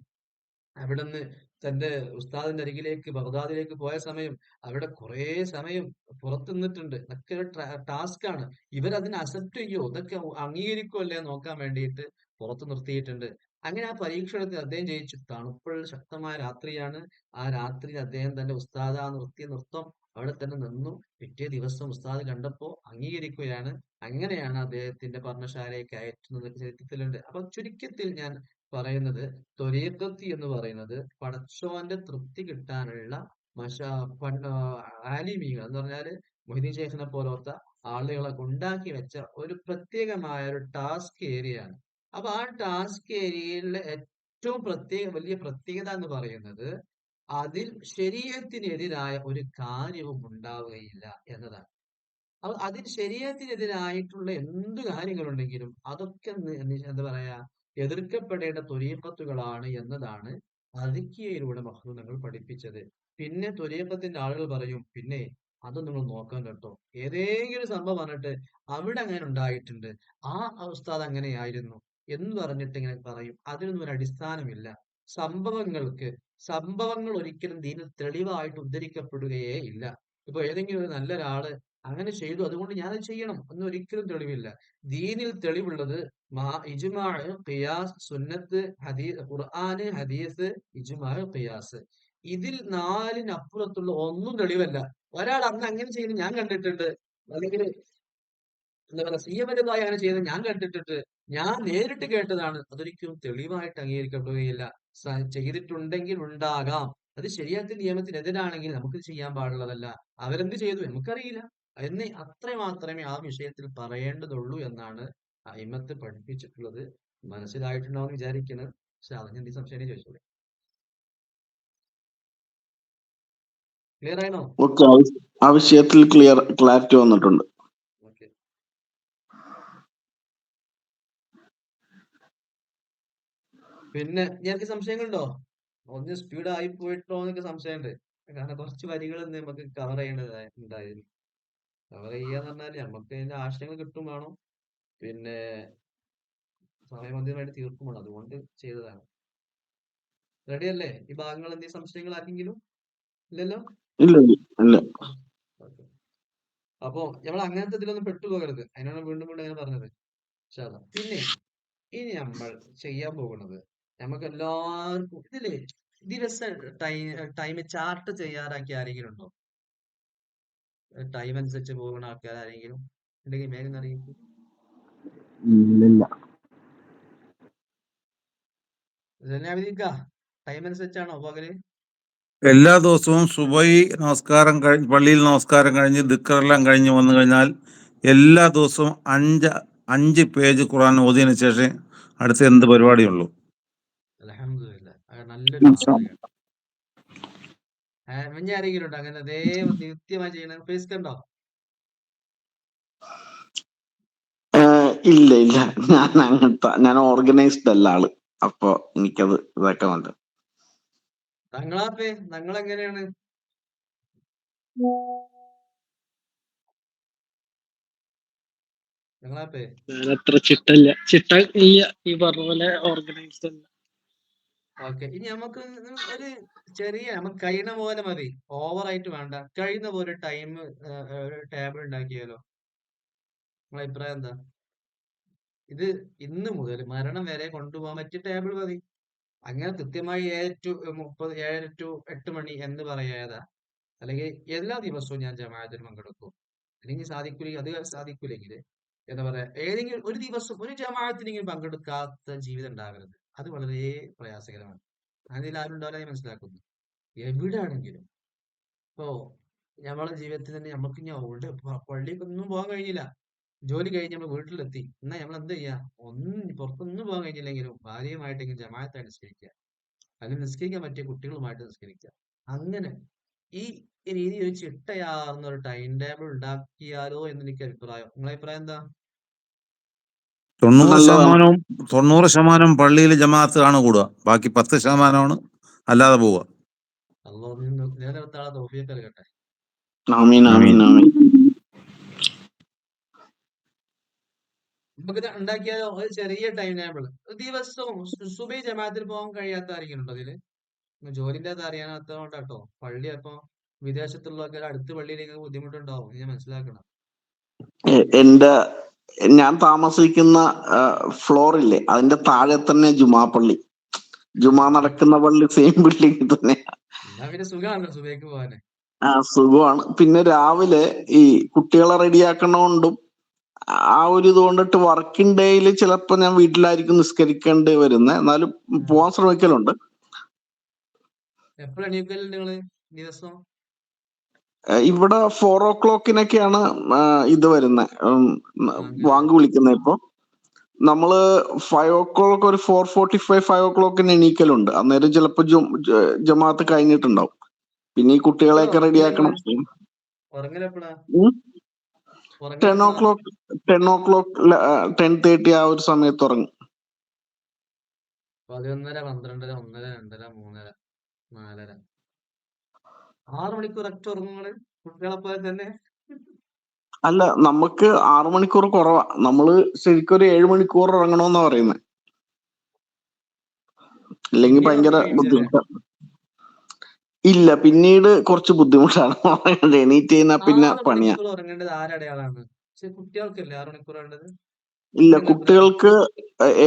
അവിടുന്ന് തന്റെ ഉസ്താദിന്റെ അരികിലേക്ക് ബഗ്ദാദിലേക്ക് പോയ സമയം അവിടെ കുറെ സമയം പുറത്തു നിന്നിട്ടുണ്ട്. ഇതൊക്കെ ഒരു ടാസ്ക് ആണ്. ഇവരതിനെ അക്സെപ്റ്റ് ചെയ്യോ, ഇതൊക്കെ അംഗീകരിക്കോ അല്ലേ നോക്കാൻ വേണ്ടിയിട്ട് പുറത്തു നിർത്തിയിട്ടുണ്ട്. അങ്ങനെ ആ പരീക്ഷണത്തിൽ അദ്ദേഹം ജയിച്ചു. തണുപ്പുള്ള ശക്തമായ രാത്രിയാണ്. ആ രാത്രിയിൽ അദ്ദേഹം തന്റെ ഉസ്താദ് ആ നിർത്തിയ നൃത്തം അവിടെ തന്നെ നിന്നു. പിറ്റേ ദിവസം ഉസ്താദ് കണ്ടപ്പോ അംഗീകരിക്കുകയാണ്. അങ്ങനെയാണ് അദ്ദേഹത്തിന്റെ പർണശാലയ്ക്ക് അയറ്റുന്നത് ചരിത്രത്തിലുണ്ട്. അപ്പൊ ചുരുക്കത്തിൽ ഞാൻ പറയുന്നത്, ത്വരീഖത്ത് എന്ന് പറയുന്നത് പടച്ചോന്റെ തൃപ്തി കിട്ടാനുള്ള മഷാ ആലിമീങ്ങൾ എന്ന് പറഞ്ഞാല് മൊയ്തീൻ ശേഖിനെ പോലത്തെ ആളുകളെ ഉണ്ടാക്കി വെച്ച ഒരു പ്രത്യേകമായ ഒരു ടാസ്ക് ഏരിയയാണ്. അപ്പൊ ആ ടാസ്ക് ഏരിയയിലെ ഏറ്റവും വലിയ പ്രത്യേകത എന്ന് പറയുന്നത് അതിൽ ശരീഅത്തിനെതിരായ ഒരു കാര്യവും ഉണ്ടാവുകയില്ല എന്നതാണ്. അതിന് ശരീഅത്തിനെതിരായിട്ടുള്ള എന്ത് കാര്യങ്ങളുണ്ടെങ്കിലും അതൊക്കെ എന്താ പറയാ എതിർക്കപ്പെടേണ്ട ത്വരീഖത്തുകളാണ് എന്നതാണ് അദിക്കിയയിലൂടെ മഹ്ദൂദങ്ങൾ പഠിപ്പിച്ചത്. പിന്നെ ത്വരീഖത്തിന്റെ ആളുകൾ പറയും, പിന്നെ അത് നിങ്ങൾ നോക്കാൻ കേട്ടോ, ഏതെങ്കിലും സംഭവം പറഞ്ഞിട്ട് അവിടെ അങ്ങനെ ഉണ്ടായിട്ടുണ്ട്, ആ ഉസ്താദ് അങ്ങനെയായിരുന്നു എന്ന് പറഞ്ഞിട്ട് ഇങ്ങനെ പറയും. അതിനൊന്നും ഒരു അടിസ്ഥാനമില്ല. സംഭവങ്ങൾ ഒരിക്കലും ദീനിൽ തെളിവായിട്ട് ഉദ്ധരിക്കപ്പെടുകയേ ഇല്ല. ഇപ്പൊ ഏതെങ്കിലും ഒരു നല്ലൊരാള് അങ്ങനെ ചെയ്തു അതുകൊണ്ട് ഞാനത് ചെയ്യണം എന്ന് ഒരിക്കലും തെളിവില്ല. ദീനിൽ തെളിവുള്ളത് ഇജ്മാഅ്, ഖിയാസ്, സുന്നത്ത്, ഖുർആന്, ഹദീസ്, ഇജ്മാഅ്, ഖിയാസ്. ഇതിൽ നാലിനപ്പുറത്തുള്ള ഒന്നും തെളിവല്ല. ഒരാൾ അന്ന് അങ്ങനെ ചെയ്യുന്നത് ഞാൻ കണ്ടിട്ടുണ്ട്, അല്ലെങ്കിൽ എന്താ പറയുക സിയമരുതായി അങ്ങനെ ചെയ്യുന്നത് ഞാൻ കണ്ടിട്ടുണ്ട്, ഞാൻ നേരിട്ട് കേട്ടതാണ്, അതൊരിക്കലും തെളിവായിട്ട് അംഗീകരിക്കപ്പെടുകയില്ല. ചെയ്തിട്ടുണ്ടെങ്കിൽ ഉണ്ടാകാം, അത് ശരീഅത്തിന്റെ നിയമത്തിനെതിരാണെങ്കിൽ നമുക്ക് ചെയ്യാൻ പാടുള്ളതല്ല. അവരെന്ത് ചെയ്തു നമുക്കറിയില്ല എന്ന് അത്ര മാത്രമേ ആ വിഷയത്തിൽ പറയേണ്ടതുള്ളൂ എന്നാണ് അയിമത്ത് പഠിപ്പിച്ചിട്ടുള്ളത്. മനസ്സിലായിട്ടുണ്ടാവും വിചാരിക്കുന്നത്. പക്ഷെ അതിന് എന്ത് സംശയം ചോദിച്ചോളൂ. ക്ലിയർ ആണോ? ഓക്കെ, ആ വിഷയത്തിൽ ക്ലാരിറ്റി വന്നിട്ടുണ്ട്. ഓക്കെ. പിന്നെ ഞങ്ങൾക്ക് സംശയങ്ങളുണ്ടോ? ഒന്ന് സ്പീഡ് ആയി പോയിട്ടോ എന്നൊക്കെ സംശയമുണ്ട്. കാരണം കുറച്ച് വരികൾ നമുക്ക് കവർ ചെയ്യേണ്ടതായിരുന്നു. കവർ ചെയ്യാന്ന് പറഞ്ഞാല് നമുക്ക് അതിന്റെ ആശയങ്ങൾ കിട്ടും വേണം, പിന്നെ സമയബന്ധിതമായിട്ട് തീർക്കും വേണം. അതുകൊണ്ട് ചെയ്തതാണ്. റെഡിയല്ലേ? ഈ ഭാഗങ്ങൾ എന്തെങ്കിലും സംശയങ്ങൾ ആർക്കെങ്കിലും ഇല്ലല്ലോ? ഇല്ല ഇല്ല. ഓക്കെ. അപ്പോ നമ്മൾ അങ്ങനത്തെ ഇതിലൊന്നും പെട്ടുപോകരുത്, അതിനാണ് വീണ്ടും വീണ്ടും അങ്ങനെ പറഞ്ഞത്. പിന്നെ ഇനി നമ്മൾ ചെയ്യാൻ പോകുന്നത്, നമുക്ക് എല്ലാവർക്കും ഇതില് ദിവസം ടൈം ചാർട്ട് ചെയ്യാറാക്കി ആരെങ്കിലും ഉണ്ടോ? ടൈം അനുസരിച്ച് പോകുന്ന ആൾക്കാർ ആരെങ്കിലും ഉണ്ടെങ്കിൽ വേഗം അറിയിക്കും. ഇല്ല. ടൈം അനുസരിച്ചാണോ പകല്? എല്ലാ ദിവസവും സുബഹി നമസ്കാരം പള്ളിയിൽ നമസ്കാരം കഴിഞ്ഞ് ദിക്റെല്ലാം കഴിഞ്ഞ് വന്നു കഴിഞ്ഞാൽ എല്ലാ ദിവസവും 5 പേജ് ഖുർആൻ ഓതിയതിനു ശേഷം അടുത്ത എന്ത് പരിപാടിയുള്ളൂ. അൽഹംദുലില്ലാഹ്, നല്ലൊരു മാതൃകയാണ്. ആരെങ്കിലും ഉണ്ടോ അങ്ങനെ അതേ നിത്യമായി ചെയ്യണ? ഫേസ് കണ്ടോ? ഇല്ല. ഞാൻ ഓർഗനൈസ്ഡ് അല്ല ആള്, അപ്പൊ എനിക്കത് ഇതാക്കാൻ വേണ്ട. തങ്ങളാപ്പേ തങ്ങളെങ്ങനെയാണ്? തങ്ങളാപ്പേ അത്ര ചിട്ട ഇല്ല, ഈ പറഞ്ഞ പോലെ ഓർഗനൈസ്ഡ് അല്ല. ഓക്കെ. ഇനി നമുക്ക് ഒരു ചെറിയ, നമുക്ക് കഴിയുന്ന പോലെ മതി, ഓവറായിട്ട് വേണ്ട. കഴിയുന്ന പോലെ ടൈം ടേബിൾ ഉണ്ടാക്കിയാലോ? നിങ്ങളെ അഭിപ്രായം എന്താ? ഇത് ഇന്ന് മുതൽ മരണം വരെ കൊണ്ടുപോകാൻ പറ്റിയ ടേബിൾ മതി. അങ്ങനെ കൃത്യമായി 7 to 30, 7 to 8 മണി എന്ന് പറയാതാ, അല്ലെങ്കിൽ എല്ലാ ദിവസവും ഞാൻ ജമാഅത്തിന് പങ്കെടുക്കും, അല്ലെങ്കിൽ അത് സാധിക്കൂലെങ്കിൽ എന്താ പറയാ, ഏതെങ്കിലും ഒരു ദിവസം ഒരു ജമാഅത്തിനെങ്കിലും പങ്കെടുക്കാത്ത ജീവിതം ഉണ്ടാകരുത്. അത് വളരെ പ്രയാസകരമാണ്. അതിൽ ആരും ഉണ്ടാവില്ല, ഞാൻ മനസ്സിലാക്കുന്നു. എവിടെയാണെങ്കിലും ഇപ്പോ നമ്മളെ ജീവിതത്തിൽ തന്നെ നമുക്ക് ഇനി അവിടെ പള്ളിക്കൊന്നും പോകാൻ കഴിഞ്ഞില്ല, ജോലി കഴിഞ്ഞ് നമ്മൾ വീട്ടിലെത്തി, എന്നാ നമ്മൾ എന്ത് ചെയ്യാ, പുറത്തൊന്നും പോകാൻ കഴിഞ്ഞില്ലെങ്കിലും ഭാര്യയുമായിട്ടെങ്കിലും ജമാഅത്തായിട്ട് നിസ്കരിക്കുക, അല്ലെങ്കിൽ നിസ്കരിക്കാൻ പറ്റിയ കുട്ടികളുമായിട്ട് നിസ്കരിക്കുക. അങ്ങനെ ഈ രീതി ഒരു ചിട്ടയാർന്ന ഒരു ടൈം ടേബിൾ ഉണ്ടാക്കിയാലോ എന്ന് എനിക്ക് അഭിപ്രായം. നിങ്ങളെ അഭിപ്രായം എന്താ? 90% പള്ളിയിൽ ജമാഅത്താണ് കൂടുക, ബാക്കി 10% അല്ലാതെ പോവുക. അല്ലാഹു നിലനിർത്താനുള്ള തൗഫീഖ് നൽകട്ടെ. ആമീൻ. നമുക്ക് ഉണ്ടാക്കിയാലോ ഒരു ചെറിയ ടൈം ടേബിൾ? ദിവസവും സുബഹി ജമാഅത്തിൽ പോകാൻ കഴിയാത്ത ആരെങ്കിലും ഉണ്ടോ അതില്? ജോലിന്റെ അത് അറിയാനാത്തോണ്ടാട്ടോ. പള്ളി അപ്പൊ വിദേശത്തുള്ളവർക്ക് അടുത്ത പള്ളിയിലേക്ക് ബുദ്ധിമുട്ടുണ്ടാവും, ഞാൻ മനസ്സിലാക്കണം. ഞാൻ താമസിക്കുന്ന ഫ്ലോറില്ലേ, അതിന്റെ താഴെ തന്നെ ജുമാ നടക്കുന്ന പള്ളി സെയിം ബിൽഡിംഗ് തന്നെ. എന്നാ പിന്നെ സുഖമാണല്ലോ സുബഹിക്ക് പോകാന്. സുഖമാണ്. പിന്നെ രാവിലെ ഈ കുട്ടികളെ റെഡിയാക്കണോണ്ടും ആ ഒരു ഇത് കൊണ്ടിട്ട് വർക്കിംഗ് ഡേയിൽ ചിലപ്പോ ഞാൻ വീട്ടിലായിരിക്കും നിസ്കരിക്കേണ്ടി വരുന്നത്, എന്നാലും പോവാൻ ശ്രമിക്കലുണ്ട്. എപ്പോഴും എണീക്കലുണ്ട് നിങ്ങള് ദിവസം? ഇവിടെ 4 o'clock ഇത് വരുന്നത്, വാങ്ക് വിളിക്കുന്നത്. ഇപ്പൊ നമ്മള് 5 o'clock, ഒരു 4:45, 5 o'clock എണീക്കലുണ്ട്. അന്നേരം ചിലപ്പോ ജമാഅത്ത് കഴിഞ്ഞിട്ടുണ്ടാവും. പിന്നെ ഈ കുട്ടികളെയൊക്കെ റെഡിയാക്കണം. ഉറങ്ങലെപ്പോഴാ? 10 ഉറങ്ങുന്നത് o'clock 10:30 ആ ഒരു സമയത്ത് ഉറങ്ങും. 11:30, 12:30, 1:00, 2:30, 3:30, 4:30. 6 മണിക്കൂർ ഒറ്റ ഉറങ്ങുങ്ങള് കുട്ടികളെ പോലെ തന്നെ. അല്ല, നമുക്ക് 6 മണിക്കൂർ കുറവാ. നമ്മള് ശരിക്കും ഒരു 7 മണിക്കൂർ ഉറങ്ങണമെന്നാ പറയുന്നത്. ഇല്ലെങ്കിൽ പിന്നെ ഭയങ്കര ഉറങ്ങാൻ കഴിയില്ലല്ലേ? ബുദ്ധിമുട്ടാണ്. ഇല്ല, പിന്നീട് കുറച്ച് ബുദ്ധിമുട്ടാണ്. എണീറ്റ് കഴിഞ്ഞാൽ പിന്നെ 6 പണിയാ. മണിക്കൂർ ഉറങ്ങേണ്ടത് ആരടയാളാണ്? പക്ഷെ കുട്ടികൾക്കല്ലേ 6 മണിക്കൂർ വേണ്ടത്? ഇല്ല, നിങ്ങളുടെ അഭിപ്രായം? കുട്ടികൾക്ക്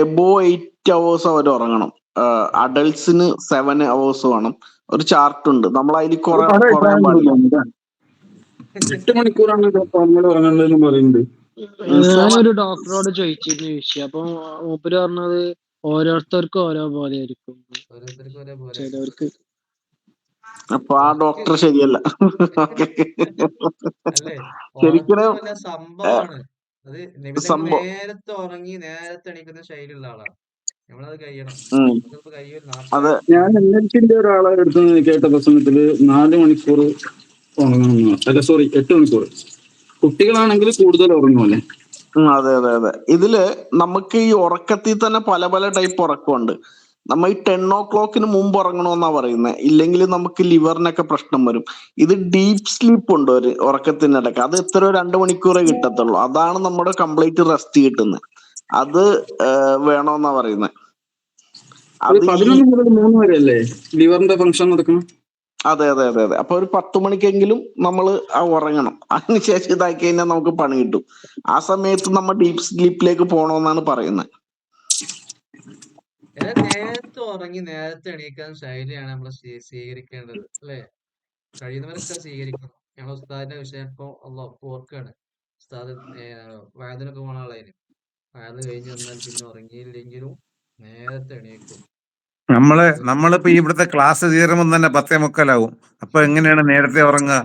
എബോ 8 hours അവർ ഉറങ്ങണം. അഡൾട്ട്സിന് 7 hours വേണം. ഒരു ചാർട്ട് ഉണ്ട്, നമ്മൾ അതിൽ അത് കുറെ പല കുറയാൻ പാടില്ല. അഭിപ്രായങ്ങളുണ്ട്. 8 മണിക്കൂറാണ് നമ്മൾ ഉറങ്ങേണ്ടതെന്ന് പറയുന്നത്. ഞാനൊരു ഡോക്ടറോട് ചോദിച്ചിരുന്നു ഈ വിഷയം. അപ്പൊ മൂപ്പര് പറഞ്ഞത് ഓരോരുത്തർക്കും ഓരോ പോലെ ആയിരിക്കും. ഓരോരുത്തർക്കും ഒരേപോലെ. ചിലവർക്ക് അപ്പൊ ആ ഉറക്ക് ഡോക്ടർ ശരിയല്ല. അല്ലേ? ശരിക്കും ഉറക്കം വല്ല സംഭവമാണ്. അത് നിബിധങ്ങൾ സംഭവം നേരത്തെ ഉറങ്ങി നേരത്തെ എണീക്കുന്ന ശൈലിയുള്ള ആളാണ്. നമ്മളത് കഴിയണം. ഉം. ചിലപ്പോൾ കഴിയൂല. അത് നാട്ടുകാർക്ക് ഞാൻ NLP-ന്റെ ഒരാളെ അടുത്ത് കേട്ട പ്രസംഗത്തില് 4 മണിക്കൂർ ഉറങ്ങണം. അല്ല, സോറി, 8 മണിക്കൂർ. കുട്ടികളാണെങ്കിൽ കൂടുതൽ ഉറങ്ങുമല്ലേ? അതെ അതെ അതെ. ഇതില് നമുക്ക് ഈ ഉറക്കത്തിൽ തന്നെ പല പല ടൈപ്പ് ഉറക്കമുണ്ട്. നമ്മ ഈ 10 o'clock മുമ്പ് ഉറങ്ങണമെന്നാ പറയുന്നത്. ഇല്ലെങ്കിൽ നമുക്ക് ലിവറിനൊക്കെ പ്രശ്നം വരും. ഇത് ഡീപ്പ് സ്ലീപ്പ് ഉണ്ട് ഒരു ഉറക്കത്തിനിടക്ക്. അത് എത്രയോ 2 മണിക്കൂറേ കിട്ടത്തുള്ളൂ. അതാണ് നമ്മുടെ കംപ്ലീറ്റ് റെസ്റ്റ് കിട്ടുന്നത്. അത് വേണമെന്നാ പറയുന്നത്. അത് അത് ഈ 11 മുതൽ 3 വരെ അല്ലേ ലിവറിന്റെ ഫംഗ്ഷൻ നടക്കണം? അതെ അതെ അതെ അതെ. അപ്പൊ ഒരു 10 മണിക്കെങ്കിലും നമ്മൾ ഉറങ്ങണം. അതിനുശേഷം ഇതാക്കി കഴിഞ്ഞാൽ നമുക്ക് പണി കിട്ടും. ആ സമയത്ത് നമ്മൾ ഡീപ്പ് സ്ലീപ്പിലേക്ക് പോകണമെന്നാണ് പറയുന്നത്. നേരത്തെ ഉറങ്ങി നേരത്തെ എണീക്കാൻ ശൈലിയാണ് നമ്മൾ സ്വീകരിക്കേണ്ടത്, അല്ലേ? കഴിയുന്നവരൊക്കെ സ്വീകരിക്കണം. ഞങ്ങൾ ഉസ്താദിന്റെ വിഷയം ഇപ്പൊ ഓർക്കാണ്. ഉസ്താദ് വയതിനൊക്കെ പോണ ആളായിരുന്നു. വയത് കഴിഞ്ഞ് വന്നാൽ പിന്നെ ഉറങ്ങിയില്ലെങ്കിലും നേരത്തെ എണീക്കും. നമ്മളിപ്പോ ഇവിടുത്തെ ക്ലാസ് കയറുമ്പോൾ തന്നെ 10:45 അപ്പൊ എങ്ങനെയാണ് നേരത്തെ ഉറങ്ങുക?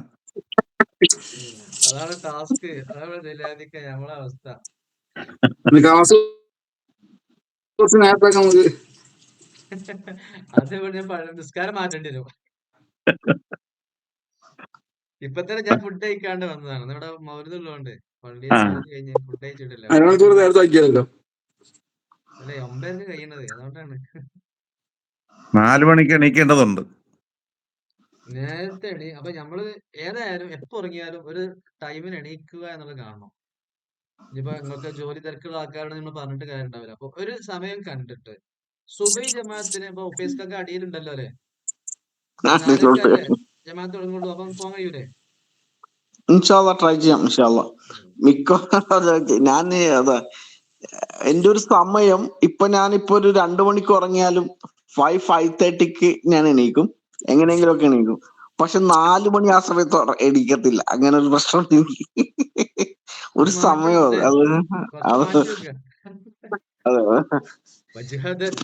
അതാണ് ടാസ്ക്. അതാണ് നിലാദിക്ക നമ്മളെ അവസ്ഥ. ക്ലാസ് കുറച്ച് നേരത്തെ നമുക്ക് അത് ഞാൻ നിസ്കാരം മാറ്റേണ്ടി വരും. ഇപ്പൊ തന്നെ ഞാൻ ഫുഡ് കഴിക്കാണ്ട് വന്നതാണ്. നമ്മുടെ മൗലിദുള്ളതുകൊണ്ട് പള്ളിയിൽ മൗലിദ് കഴിഞ്ഞ് ഫുഡ് കഴിച്ചിട്ടില്ല. 1 മണിക്കൂർ നേരത്തെ ആക്കിയതല്ലോ. അല്ലെ 9:00 കഴിയണത്, അതുകൊണ്ടാണ്. 4 മണിക്ക് എണീക്കേണ്ടതുണ്ട്. നേരത്തെ അപ്പൊ നമ്മള് ഏതായാലും എപ്പോ ഉറങ്ങിയാലും ഒരു ടൈമിന് എണീക്കുക എന്നുള്ളത് കാണണം. ഇനിയിപ്പോ നിങ്ങൾക്ക് ജോലി തിരക്കുള്ള ആൾക്കാരോട് നിങ്ങൾ പറഞ്ഞിട്ട് കാര്യം ഉണ്ടാവില്ല. അപ്പൊ ഒരു സമയം കണ്ടിട്ട് സുബൈ ജമാഅത്തിന് ഇപ്പൊ ഉപ്പേസ്കൊക്കെ അടിയിലുണ്ടല്ലോ അല്ലെ? 4:00 അല്ലേ ജമാഅത്ത് തുടങ്ങുള്ളൂ. അപ്പം പോകാൻ കഴിയൂലേ? ഇൻഷാല്ലാ ട്രൈ ചെയ്യാം. ഇൻഷാല്ലാ ഞാൻ അതാ എന്റെ ഒരു സമയം. ഞാനിപ്പോ ഒരു 2 മണിക്ക് ഉറങ്ങിയാലും 5:30 ഞാൻ എണീക്കും. എങ്ങനെയെങ്കിലും ഒക്കെ എണീക്കും. പക്ഷെ 4 മണി ആ സമയത്ത് എണീക്കത്തില്ല. അങ്ങനെ ഒരു പ്രശ്നം എനിക്ക്. ഒരു മാറ്റണം സമയം അല്ലേ? അത് കുറച്ച് അത് മാറ്റി വെക്കുക. അതെ. വജ്ഹദൻ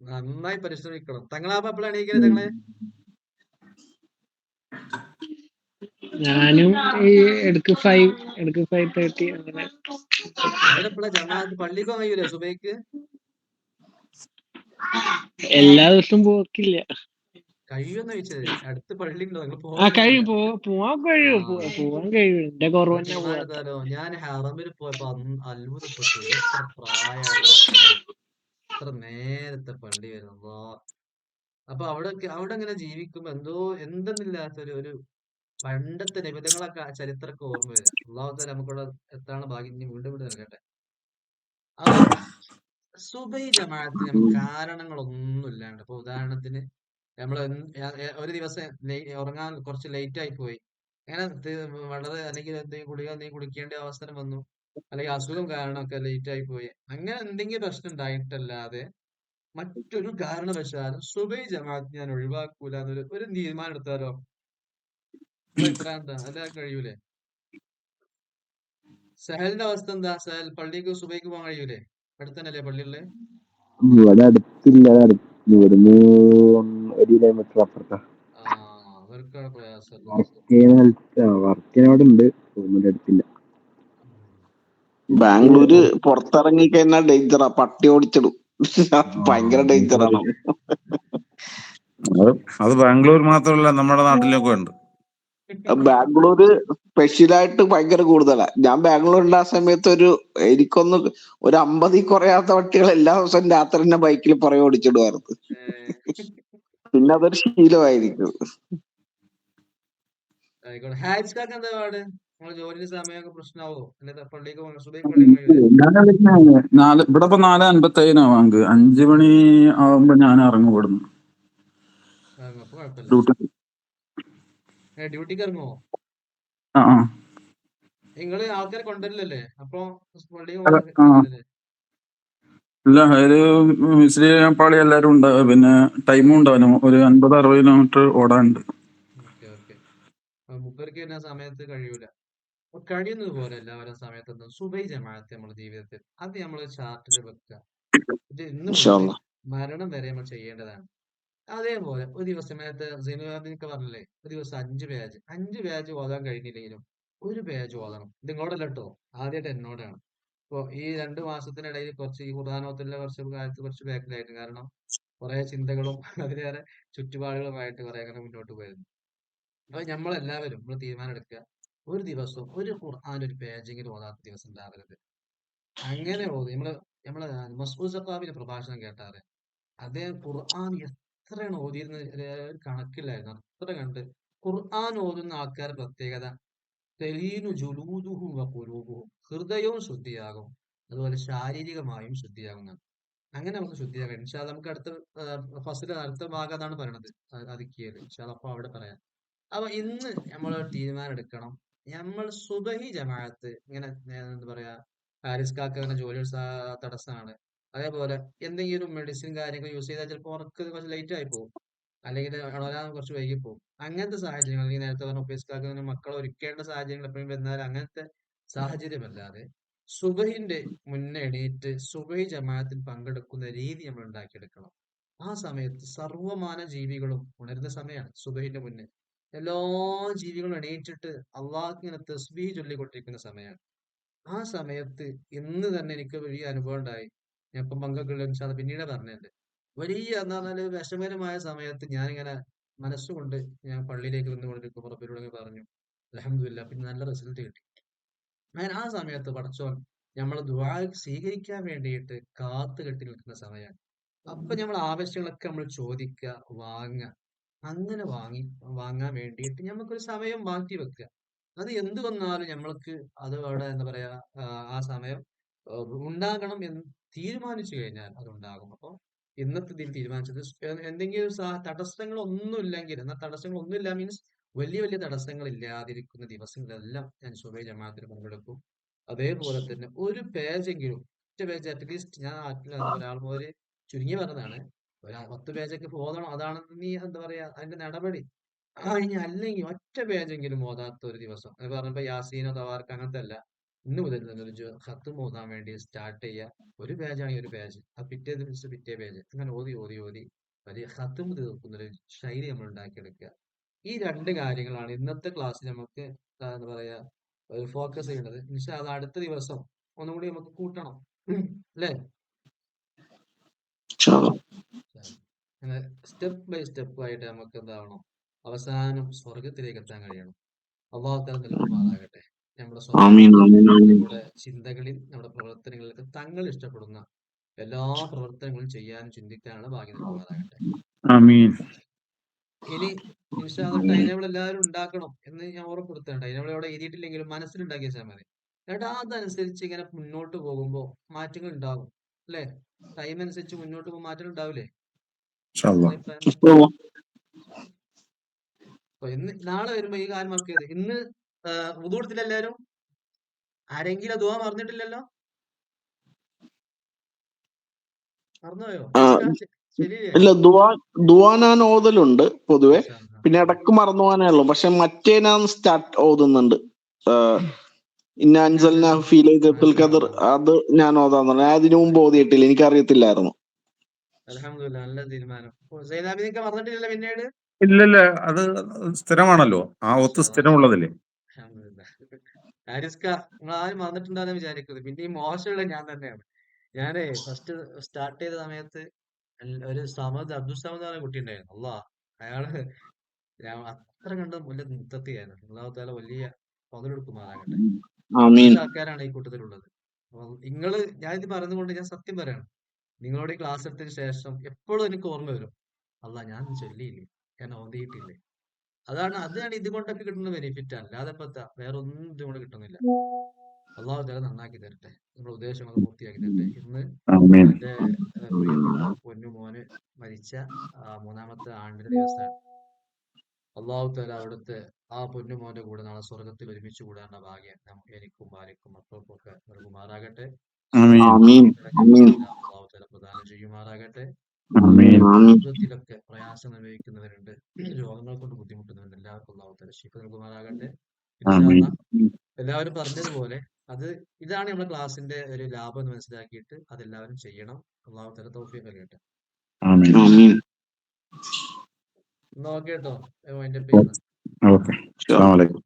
നന്നായി പരിശ്രമിക്കണം. തങ്ങളാപ്പ എപ്പോഴാണ് എണീക്കല് തങ്ങളെ? ഞാനും ഈ എടുക്ക് 5:30 അങ്ങനെ. അവിടെ എപ്പോഴാ ജമാഅത്ത്? പള്ളിക്ക് പോകാൻ കഴിയൂലേ സുബൈക്ക്? എല്ലാ ദിവസവും പോക്കില്ല. കഴിയുമെന്ന് ചോദിച്ചത്. അടുത്ത് പള്ളി ഉണ്ടോ? നിങ്ങൾ കഴിയും, പോകുന്നുണ്ടോ? പോവാൻ കഴിയും. പോവാൻ കഴിയും. എന്റെ കുറവ് തന്നെ പോവാത്ത. സുബ്ഹാനല്ലാഹ്. ഞാൻ ഹറമിൽ പോയപ്പോ അത്ഭുതപ്പെട്ടു. എത്ര പ്രായമുള്ള ആൾക്കാര് എത്ര നേരത്തെ പള്ളി വരുന്നു. അപ്പൊ അവിടെ ഇങ്ങനെ ജീവിക്കുമ്പോ എന്തെന്നില്ലാത്തൊരു ഒരു പണ്ടത്തെ നിബിധങ്ങളൊക്കെ ചരിത്രമൊക്കെ ഓർമ്മ വരിക. അള്ളാഹുത്താല നമുക്കിവിടെ എത്താണ് ഭാഗ്യം. ഇനി വീണ്ടും വീണ്ടും നൽകട്ടെ. അപ്പൊ സുബൈ ജമാഅത്തിന് നമുക്ക് കാരണങ്ങളൊന്നും ഇല്ലാണ്ട്, ഇപ്പൊ ഉദാഹരണത്തിന് നമ്മൾ ഒരു ദിവസം ഉറങ്ങാൻ കുറച്ച് ലേറ്റ് ആയി പോയി, അങ്ങനെ വളരെ അല്ലെങ്കിൽ എന്തെങ്കിലും കുടിക്കേണ്ട അവസരം വന്നു, അല്ലെങ്കിൽ അസുഖം കാരണമൊക്കെ ലേറ്റ് ആയി പോയി, അങ്ങനെ എന്തെങ്കിലും പ്രശ്നം ഉണ്ടായിട്ടല്ലാതെ മറ്റൊരു കാരണവശാലും സുബൈ ജമാഅത്ത് ഞാൻ ഒഴിവാക്കൂല എന്നൊരു തീരുമാനം എടുത്താലോ? അഭിപ്രായം എന്താ? അല്ലാതെ കഴിയൂലേ? സഹലിന്റെ അവസ്ഥ എന്താ? സഹൽ പള്ളിക്ക് സുബൈക്ക് പോകാൻ കഴിയൂലേ? അടുത്തന്നല്ലേ പള്ളിയുള്ളത്? ഇവിടെ അടുത്തില്ല. ഇവിടുന്ന് 1 കിലോമീറ്റർ അപ്പുറത്താ. അവർക്കാണ് പ്രയാസം. വർക്കിനവിടെ ഉണ്ട്, റൂമിന്റെ അടുത്തില്ല. ബാംഗ്ലൂര് പുറത്തിറങ്ങി കഴിഞ്ഞാൽ ഡേഞ്ചറാ. പട്ടി ഓടിച്ചിടും. ഭയങ്കര ഡേഞ്ചറാണ്. അത് ബാംഗ്ലൂർ മാത്രമല്ല, നമ്മുടെ നാട്ടിലൊക്കെ ഉണ്ട്. ബാംഗ്ലൂര് സ്പെഷ്യലായിട്ട് ഭയങ്കര കൂടുതലാ. ഞാൻ ബാംഗ്ലൂരിൽ ആ സമയത്ത് എനിക്കൊന്ന് ഒരു 50 കുറയാത്ത വട്ടികൾ എല്ലാ ദിവസവും രാത്രി തന്നെ ബൈക്കിൽ പുറകെ ഓടിച്ചിടുമായിരുന്നു. പിന്നെ അതൊരു ശീലമായിരിക്കും. ആയിക്കോട്ടെ. ഹാരിസ്കാക്ക് എന്താ പാട്? നമ്മളെ ജോലിയുടെ സമയമൊക്കെ പ്രശ്നമാവോ? അല്ലെ പള്ളിക്ക് സുബൈക്ക് പള്ളിക്ക് പോയില്ലേ? ഇവിടെ ഇപ്പൊ 4:57 വാങ്ക്. 5 മണി ആവുമ്പോ ഞാൻ ഇറങ്ങും ഇവിടുന്ന് അപ്പൊ കുഴപ്പമില്ല. ഡ്യൂട്ടി. ഡ്യൂട്ടിക്ക് ഇറങ്ങുമോ? ആ ആ നിങ്ങള് ആൾക്കാരെ കൊണ്ടുവരില്ലല്ലേ? അപ്പൊ പള്ളിക്ക് അല്ല, ആ പോകുന്നില്ലല്ലേ? ഇല്ല, ഒരു മിസ്രി പാളി എല്ലാരും ഉണ്ടാവും. പിന്നെ ടൈമും ഉണ്ടാവും. ഒരു 50-60 കിലോമീറ്റർ ഓടാനുണ്ട്. Okay okay. മുപ്പർക്ക് തന്നെ സമയത്ത് കഴിയൂല. അപ്പൊ കഴിയുന്നത് പോലെ എല്ലാവരും സമയത്ത് സുബൈ ജമാഅത്ത് നമ്മുടെ ജീവിതത്തിൽ അത് നമ്മൾ ചാർട്ടിൽ വെക്കുക. ഇത് ഇന്ന് ഇൻഷാ മുതൽ അള്ളാ. മരണം വരെ നമ്മൾ ചെയ്യേണ്ടതാണ്. അതേപോലെ ഒരു ദിവസം നേരത്തെ സൈനുലാബ്ദീനൊക്കെ പറഞ്ഞില്ലേ, ഒരു ദിവസം 5 പേജ് ഓതാൻ കഴിഞ്ഞില്ലെങ്കിലും ഒരു പേജ് ഓതണം. ഇത് നിങ്ങളോടല്ല കേട്ടോ, ആദ്യമായിട്ട് എന്നോടാണ്. ഇപ്പൊ ഈ 2 മാസത്തിനിടയിൽ കുറച്ച് ഈ ഖുർആനോത്തുള്ള കുറച്ച് കാലത്ത് കുറച്ച് ബാക്കിലായിരുന്നു. കാരണം കുറെ ചിന്തകളും അതിലേറെ ചുറ്റുപാടുകളുമായിട്ട് കുറെ അങ്ങനെ മുന്നോട്ട് പോയിരുന്നു. അപ്പൊ നമ്മളെല്ലാവരും നമ്മൾ തീരുമാനം എടുക്കുക, ഒരു ദിവസം ഒരു ഖുർആൻ ഒരു പേജെങ്കിലും ഓതാത്ത ദിവസം ഉണ്ടാവരുത്. അങ്ങനെ ഓതി നമ്മള് മസ്ഊദ് സഖാഫിന്റെ പ്രഭാഷണം കേട്ടാറ്. അദ്ദേഹം ഖുർആൻ എത്രയാണ് ഓതിയിരുന്നത് ഒരു കണക്കില്ലായിരുന്നു. അത്ര കണ്ട് ഖുർആൻ ഓതുന്ന ആൾക്കാരുടെ പ്രത്യേകത തെലീനു ജുലൂദുഹു വ ഖുലൂബുഹും, ഹൃദയവും ശുദ്ധിയാകും, അതുപോലെ ശാരീരികമായും ശുദ്ധിയാകുന്നതാണ്. അങ്ങനെ നമുക്ക് ശുദ്ധിയാകാം. ഇൻഷാ അല്ലാ നമുക്ക് അടുത്ത ഫസ്റ്റിലെ അടുത്ത ഭാഗം അതാണ് പറയണത്, അതിക്കിയത്. ഇൻഷാ അല്ലാ അപ്പൊ അവിടെ പറയാം. അപ്പൊ ഇന്ന് നമ്മൾ തീരുമാനം എടുക്കണം, നമ്മൾ സുബഹി ജമാഅത്ത് ഇങ്ങനെ എന്താ പറയാ, ഹാരിസ് കാക്ക അങ്ങനെ ജോലി തടസ്സമാണ്. അതേപോലെ എന്തെങ്കിലും മെഡിസിൻ കാര്യങ്ങൾ യൂസ് ചെയ്താൽ ചിലപ്പോൾ ഉറക്ക് കുറച്ച് ലേറ്റ് ആയി പോകും, അല്ലെങ്കിൽ ഉണരാൻ കുറച്ച് വൈകി പോകും. അങ്ങനത്തെ സാഹചര്യങ്ങൾ, അല്ലെങ്കിൽ നേരത്തെ പറഞ്ഞ ഒഫീസ്കാർക്ക് മക്കളെ ഒരുക്കേണ്ട സാഹചര്യങ്ങൾ എപ്പോഴും വരുന്നാൽ അങ്ങനത്തെ സാഹചര്യമല്ലാതെ സുബഹിന്റെ മുന്നേ എണീറ്റ് സുബഹി ജമാഅത്തിൽ പങ്കെടുക്കുന്ന രീതി നമ്മൾ ഉണ്ടാക്കിയെടുക്കണം. ആ സമയത്ത് സർവ്വമാന ജീവികളും ഉണരുന്ന സമയമാണ് സുബഹിന്റെ മുന്നേ. എല്ലാ ജീവികളും എണീറ്റിട്ട് അള്ളാഹ്ക്ക് ഇങ്ങനെ തസ്ബീഹ് ചൊല്ലിക്കൊണ്ടിരിക്കുന്ന സമയമാണ്. ആ സമയത്ത് ഇന്ന് തന്നെ എനിക്ക് വലിയ അനുഭവം ഉണ്ടായി. ഞാൻ ഇപ്പം പങ്കുള്ള പിന്നീട് പറഞ്ഞിട്ടുണ്ട്. വലിയ എന്താ പറഞ്ഞാല് വിഷമകരമായ സമയത്ത് ഞാനിങ്ങനെ മനസ്സുകൊണ്ട് ഞാൻ പള്ളിയിലേക്ക് വന്നുകൊണ്ടിരിക്കുമ്പോൾ റബ്ബിനോട് പറഞ്ഞു, അൽഹംദുലില്ലാ, പിന്നെ നല്ല റിസൾട്ട് കിട്ടി. അങ്ങനെ ആ സമയത്ത് പടച്ചോൻ നമ്മളെ ദുആ സ്വീകരിക്കാൻ വേണ്ടിയിട്ട് കാത്തു കെട്ടി നിൽക്കുന്ന സമയമാണ്. അപ്പൊ നമ്മൾ ആവശ്യങ്ങളൊക്കെ നമ്മൾ ചോദിക്കുക, വാങ്ങുക. അങ്ങനെ വാങ്ങാൻ വേണ്ടിയിട്ട് നമുക്കൊരു സമയം മാറ്റി വെക്കുക. അത് എന്ത് വന്നാലും നമ്മൾക്ക് അത് അവിടെ എന്താ പറയാ, ആ സമയം ഉണ്ടാകണം എന്ന് തീരുമാനിച്ചു കഴിഞ്ഞാൽ അത് ഉണ്ടാകും. അപ്പൊ ഇന്നത്തെ ഇതിൽ തീരുമാനിച്ചത് എന്തെങ്കിലും തടസ്സങ്ങൾ ഒന്നും ഇല്ലെങ്കിൽ, എന്നാൽ തടസ്സങ്ങൾ ഒന്നുമില്ല മീൻസ് വലിയ വലിയ തടസ്സങ്ങൾ ഇല്ലാതിരിക്കുന്ന ദിവസങ്ങളെല്ലാം ഞാൻ സുബഹി ജമാഅത്തിന് പങ്കെടുക്കും. അതേപോലെ തന്നെ ഒരു പേജെങ്കിലും, ഒറ്റ പേജ് അറ്റ്ലീസ്റ്റ്, ഞാൻ എന്താ പറയാ ആൾമോര് ചുരുങ്ങി പറഞ്ഞതാണ്, ഒരു 10 പേജൊക്കെ ഓതണം. അതാണ് നീ എന്താ പറയാ അതിന്റെ നടപടി. ഇനി അല്ലെങ്കിൽ ഒറ്റ പേജെങ്കിലും ഓതാത്ത ഒരു ദിവസം, അത് പറഞ്ഞപ്പോ യാസീനോ തവാർക്ക് അങ്ങനത്തെ അല്ല, ഇന്ന് മുതൽ തന്നെ ഒരു ഖത്തും ഓതാൻ വേണ്ടി സ്റ്റാർട്ട് ചെയ്യുക. ഒരു പേജാണെങ്കിൽ ഒരു പേജ്, ആ പിറ്റേ ദിവസം പിറ്റേ പേജ്, അങ്ങനെ ഓതി ഓതി ഓതി വലിയ ഖത്തും തീർക്കുന്ന ഒരു ശൈലി നമ്മൾ ഉണ്ടാക്കിയെടുക്കുക. ഈ 2 കാര്യങ്ങളാണ് ഇന്നത്തെ ക്ലാസ്സിൽ നമുക്ക് എന്താ പറയാ ഫോക്കസ് ചെയ്യേണ്ടത്. ഇൻഷാ അല്ലാ അടുത്ത ദിവസം ഒന്നും കൂടി നമുക്ക് കൂട്ടണം, അല്ലേ? ഇൻഷാ അള്ളാ. അങ്ങനെ സ്റ്റെപ്പ് ബൈ സ്റ്റെപ്പ് ആയിട്ട് നമുക്ക് എന്താവണം, അവസാനം സ്വർഗത്തിലേക്ക് എത്താൻ കഴിയണം. അള്ളാഹു തആല നൽകുമാറാകട്ടെ. നമ്മുടെ ആമീൻ സ്വഭാവത്തിൽ, ആമീൻ ആമീൻ. നമ്മുടെ ചിന്തകളിൽ, നമ്മുടെ പ്രവർത്തനങ്ങളിലൊക്കെ തങ്ങൾ ഇഷ്ടപ്പെടുന്ന എല്ലാ പ്രവർത്തനങ്ങളും ചെയ്യാനും ചിന്തിക്കാനുള്ള ഭാഗ്യം നൽകുമാറാകട്ടെ. ആമീൻ. ഇനി ഇൻഷാ അല്ലാ ടൈം ടേബിൾ എല്ലാവരും ഉണ്ടാക്കണം എന്ന് ഞാൻ ഉറപ്പെടുത്തണം. ടൈം ടേബിൾ അവിടെ എഴുതിയിട്ടില്ലെങ്കിലും മനസ്സിലുണ്ടാക്കി വെച്ചാൽ മതി. എന്നിട്ട് അതനുസരിച്ച് ഇങ്ങനെ മുന്നോട്ട് പോകുമ്പോൾ മാറ്റങ്ങൾ ഉണ്ടാകും, അല്ലേ? ടൈം അനുസരിച്ച് മുന്നോട്ട് പോകുമ്പോൾ മാറ്റങ്ങൾ ഉണ്ടാവില്ലേ? ഇൻഷാ അല്ലാ. അഭിപ്രായം? അപ്പൊ ഇന്ന് നാളെ വരുമ്പോ ഈ കാര്യം മറക്കരുത്. ഇന്ന് വുദൂ എടുത്തില്ല എല്ലാരും? ആരെങ്കിലും ദുആ മറന്നിട്ടില്ലല്ലോ? മറന്നുപോയോ? ആ, ശരിയല്ലേ? ഇല്ല, ദുആ ഞാൻ ഓതലുണ്ട് പൊതുവെ. പിന്നെ ഇടക്ക് മറന്നു പോകാനേ ഉള്ളൂ. പക്ഷെ മറ്റേ ഞാൻ ഓതുന്നുണ്ട്. ഇന്ന അൻസൽനാഹു ഫീ ലൈലത്തുൽ ഖദ്ർ, അത് ഞാൻ ഓതാന്നുണ്ട്. ഞാൻ അതിനു മുമ്പ് ഓതിയിട്ടില്ല, എനിക്കറിയത്തില്ലായിരുന്നു. അൽഹംദുലില്ലാ, നല്ല തീരുമാനം. സൈനാബിനൊക്കെ മറന്നിട്ടില്ലല്ലോ പിന്നീട്? ഇല്ലല്ല, അത് സ്ഥിരമാണല്ലോ, ആ ഒത്ത് സ്ഥിരമുള്ളതല്ലേ. അൽഹംദുലില്ലാ. ഹാരിസ്ക, നിങ്ങൾ ആരും മറന്നിട്ടുണ്ടാകുന്ന വിചാരിക്കുന്നത്. പിന്നെ ഈ മോശമുള്ള ഞാൻ തന്നെയാണ്. ഞാനേ ഫസ്റ്റ് സ്റ്റാർട്ട് ചെയ്ത സമയത്ത് ഒരു അബ്ദുൽ സമദ് എന്ന കുട്ടി ഉണ്ടായിരുന്നു. അള്ളാ, അയാള് ഞാൻ അത്ര കണ്ട വലിയ മുത്തത്തിയായിരുന്നു. അല്ലാഹു തആല വലിയ പകലെടുക്കുമാറാകട്ടെ. ആമീൻ. കുറച്ച് ആൾക്കാരാണ് ഈ കൂട്ടത്തിലുള്ളത്. അപ്പൊ ഞാനിത് പറഞ്ഞുകൊണ്ട് ഞാൻ സത്യം പറയാണ്, നിങ്ങളോട് ഈ ക്ലാസ് എടുത്തതിന് ശേഷം എപ്പോഴും എനിക്ക് ഓർമ്മ വരും, അല്ലാ ഞാൻ ചൊല്ലിയില്ലേ, ഞാൻ ഓതിയിട്ടില്ലേ. അതാണ് ഇതുകൊണ്ടൊക്കെ കിട്ടുന്ന ബെനിഫിറ്റ്. അല്ലാതെ ഇപ്പൊ വേറെ ഒന്നും ഇതുകൊണ്ട് കിട്ടുന്നില്ല. അള്ളാഹു തആല നന്നാക്കി തരട്ടെ, നമ്മുടെ ഉദ്ദേശങ്ങൾ പൂർത്തിയാക്കി തരട്ടെ. ഇന്ന് ആമീൻ. എന്റെ പ്രിയപ്പെട്ട പൊന്നു മോന് മരിച്ച 3-ാമത്തെ ആണ്ടിന്റെ ദിവസമാണ്. അള്ളാഹു തആല അവിടുത്തെ ആ പൊന്നു മോന്റെ കൂടെ നാളെ സ്വർഗത്തിൽ ഒരുമിച്ച് കൂടാനുള്ള ഭാഗ്യം എനിക്കും ഭാര്യക്കും മക്കൾക്കും ഒക്കെ നൽകുമാറാകട്ടെ. ആമീൻ. ആമീൻ. ആമീൻ. അള്ളാഹു തആല പ്രദാനം ചെയ്യുമാറാകട്ടെ. ആമീൻ. ആമീൻ. ജീവിതത്തിലൊക്കെ പ്രയാസം അനുഭവിക്കുന്നവരുണ്ട്, രോഗങ്ങൾ കൊണ്ട് ബുദ്ധിമുട്ടുന്നവരുണ്ട്, എല്ലാവർക്കും അള്ളാഹു തആല ശിഫ നൽകുമാറാകട്ടെ. ഇൻഷാ ആമീൻ. അല്ലാഹ് എല്ലാവരും പറഞ്ഞതുപോലെ ഇതാണ് നമ്മുടെ ക്ലാസിന്റെ ഒരു ലാഭം എന്ന് മനസ്സിലാക്കിയിട്ട് അതെല്ലാവരും ചെയ്യണം. അള്ളാഹു തആല തൗഫീഖ് നൽകട്ടെ. ആമീൻ. ആമീൻ. എന്നാ ഓക്കെ കേട്ടോ, അതിന്റെ പേര് ഓക്കെ. അസ്സലാമു അലൈക്കും.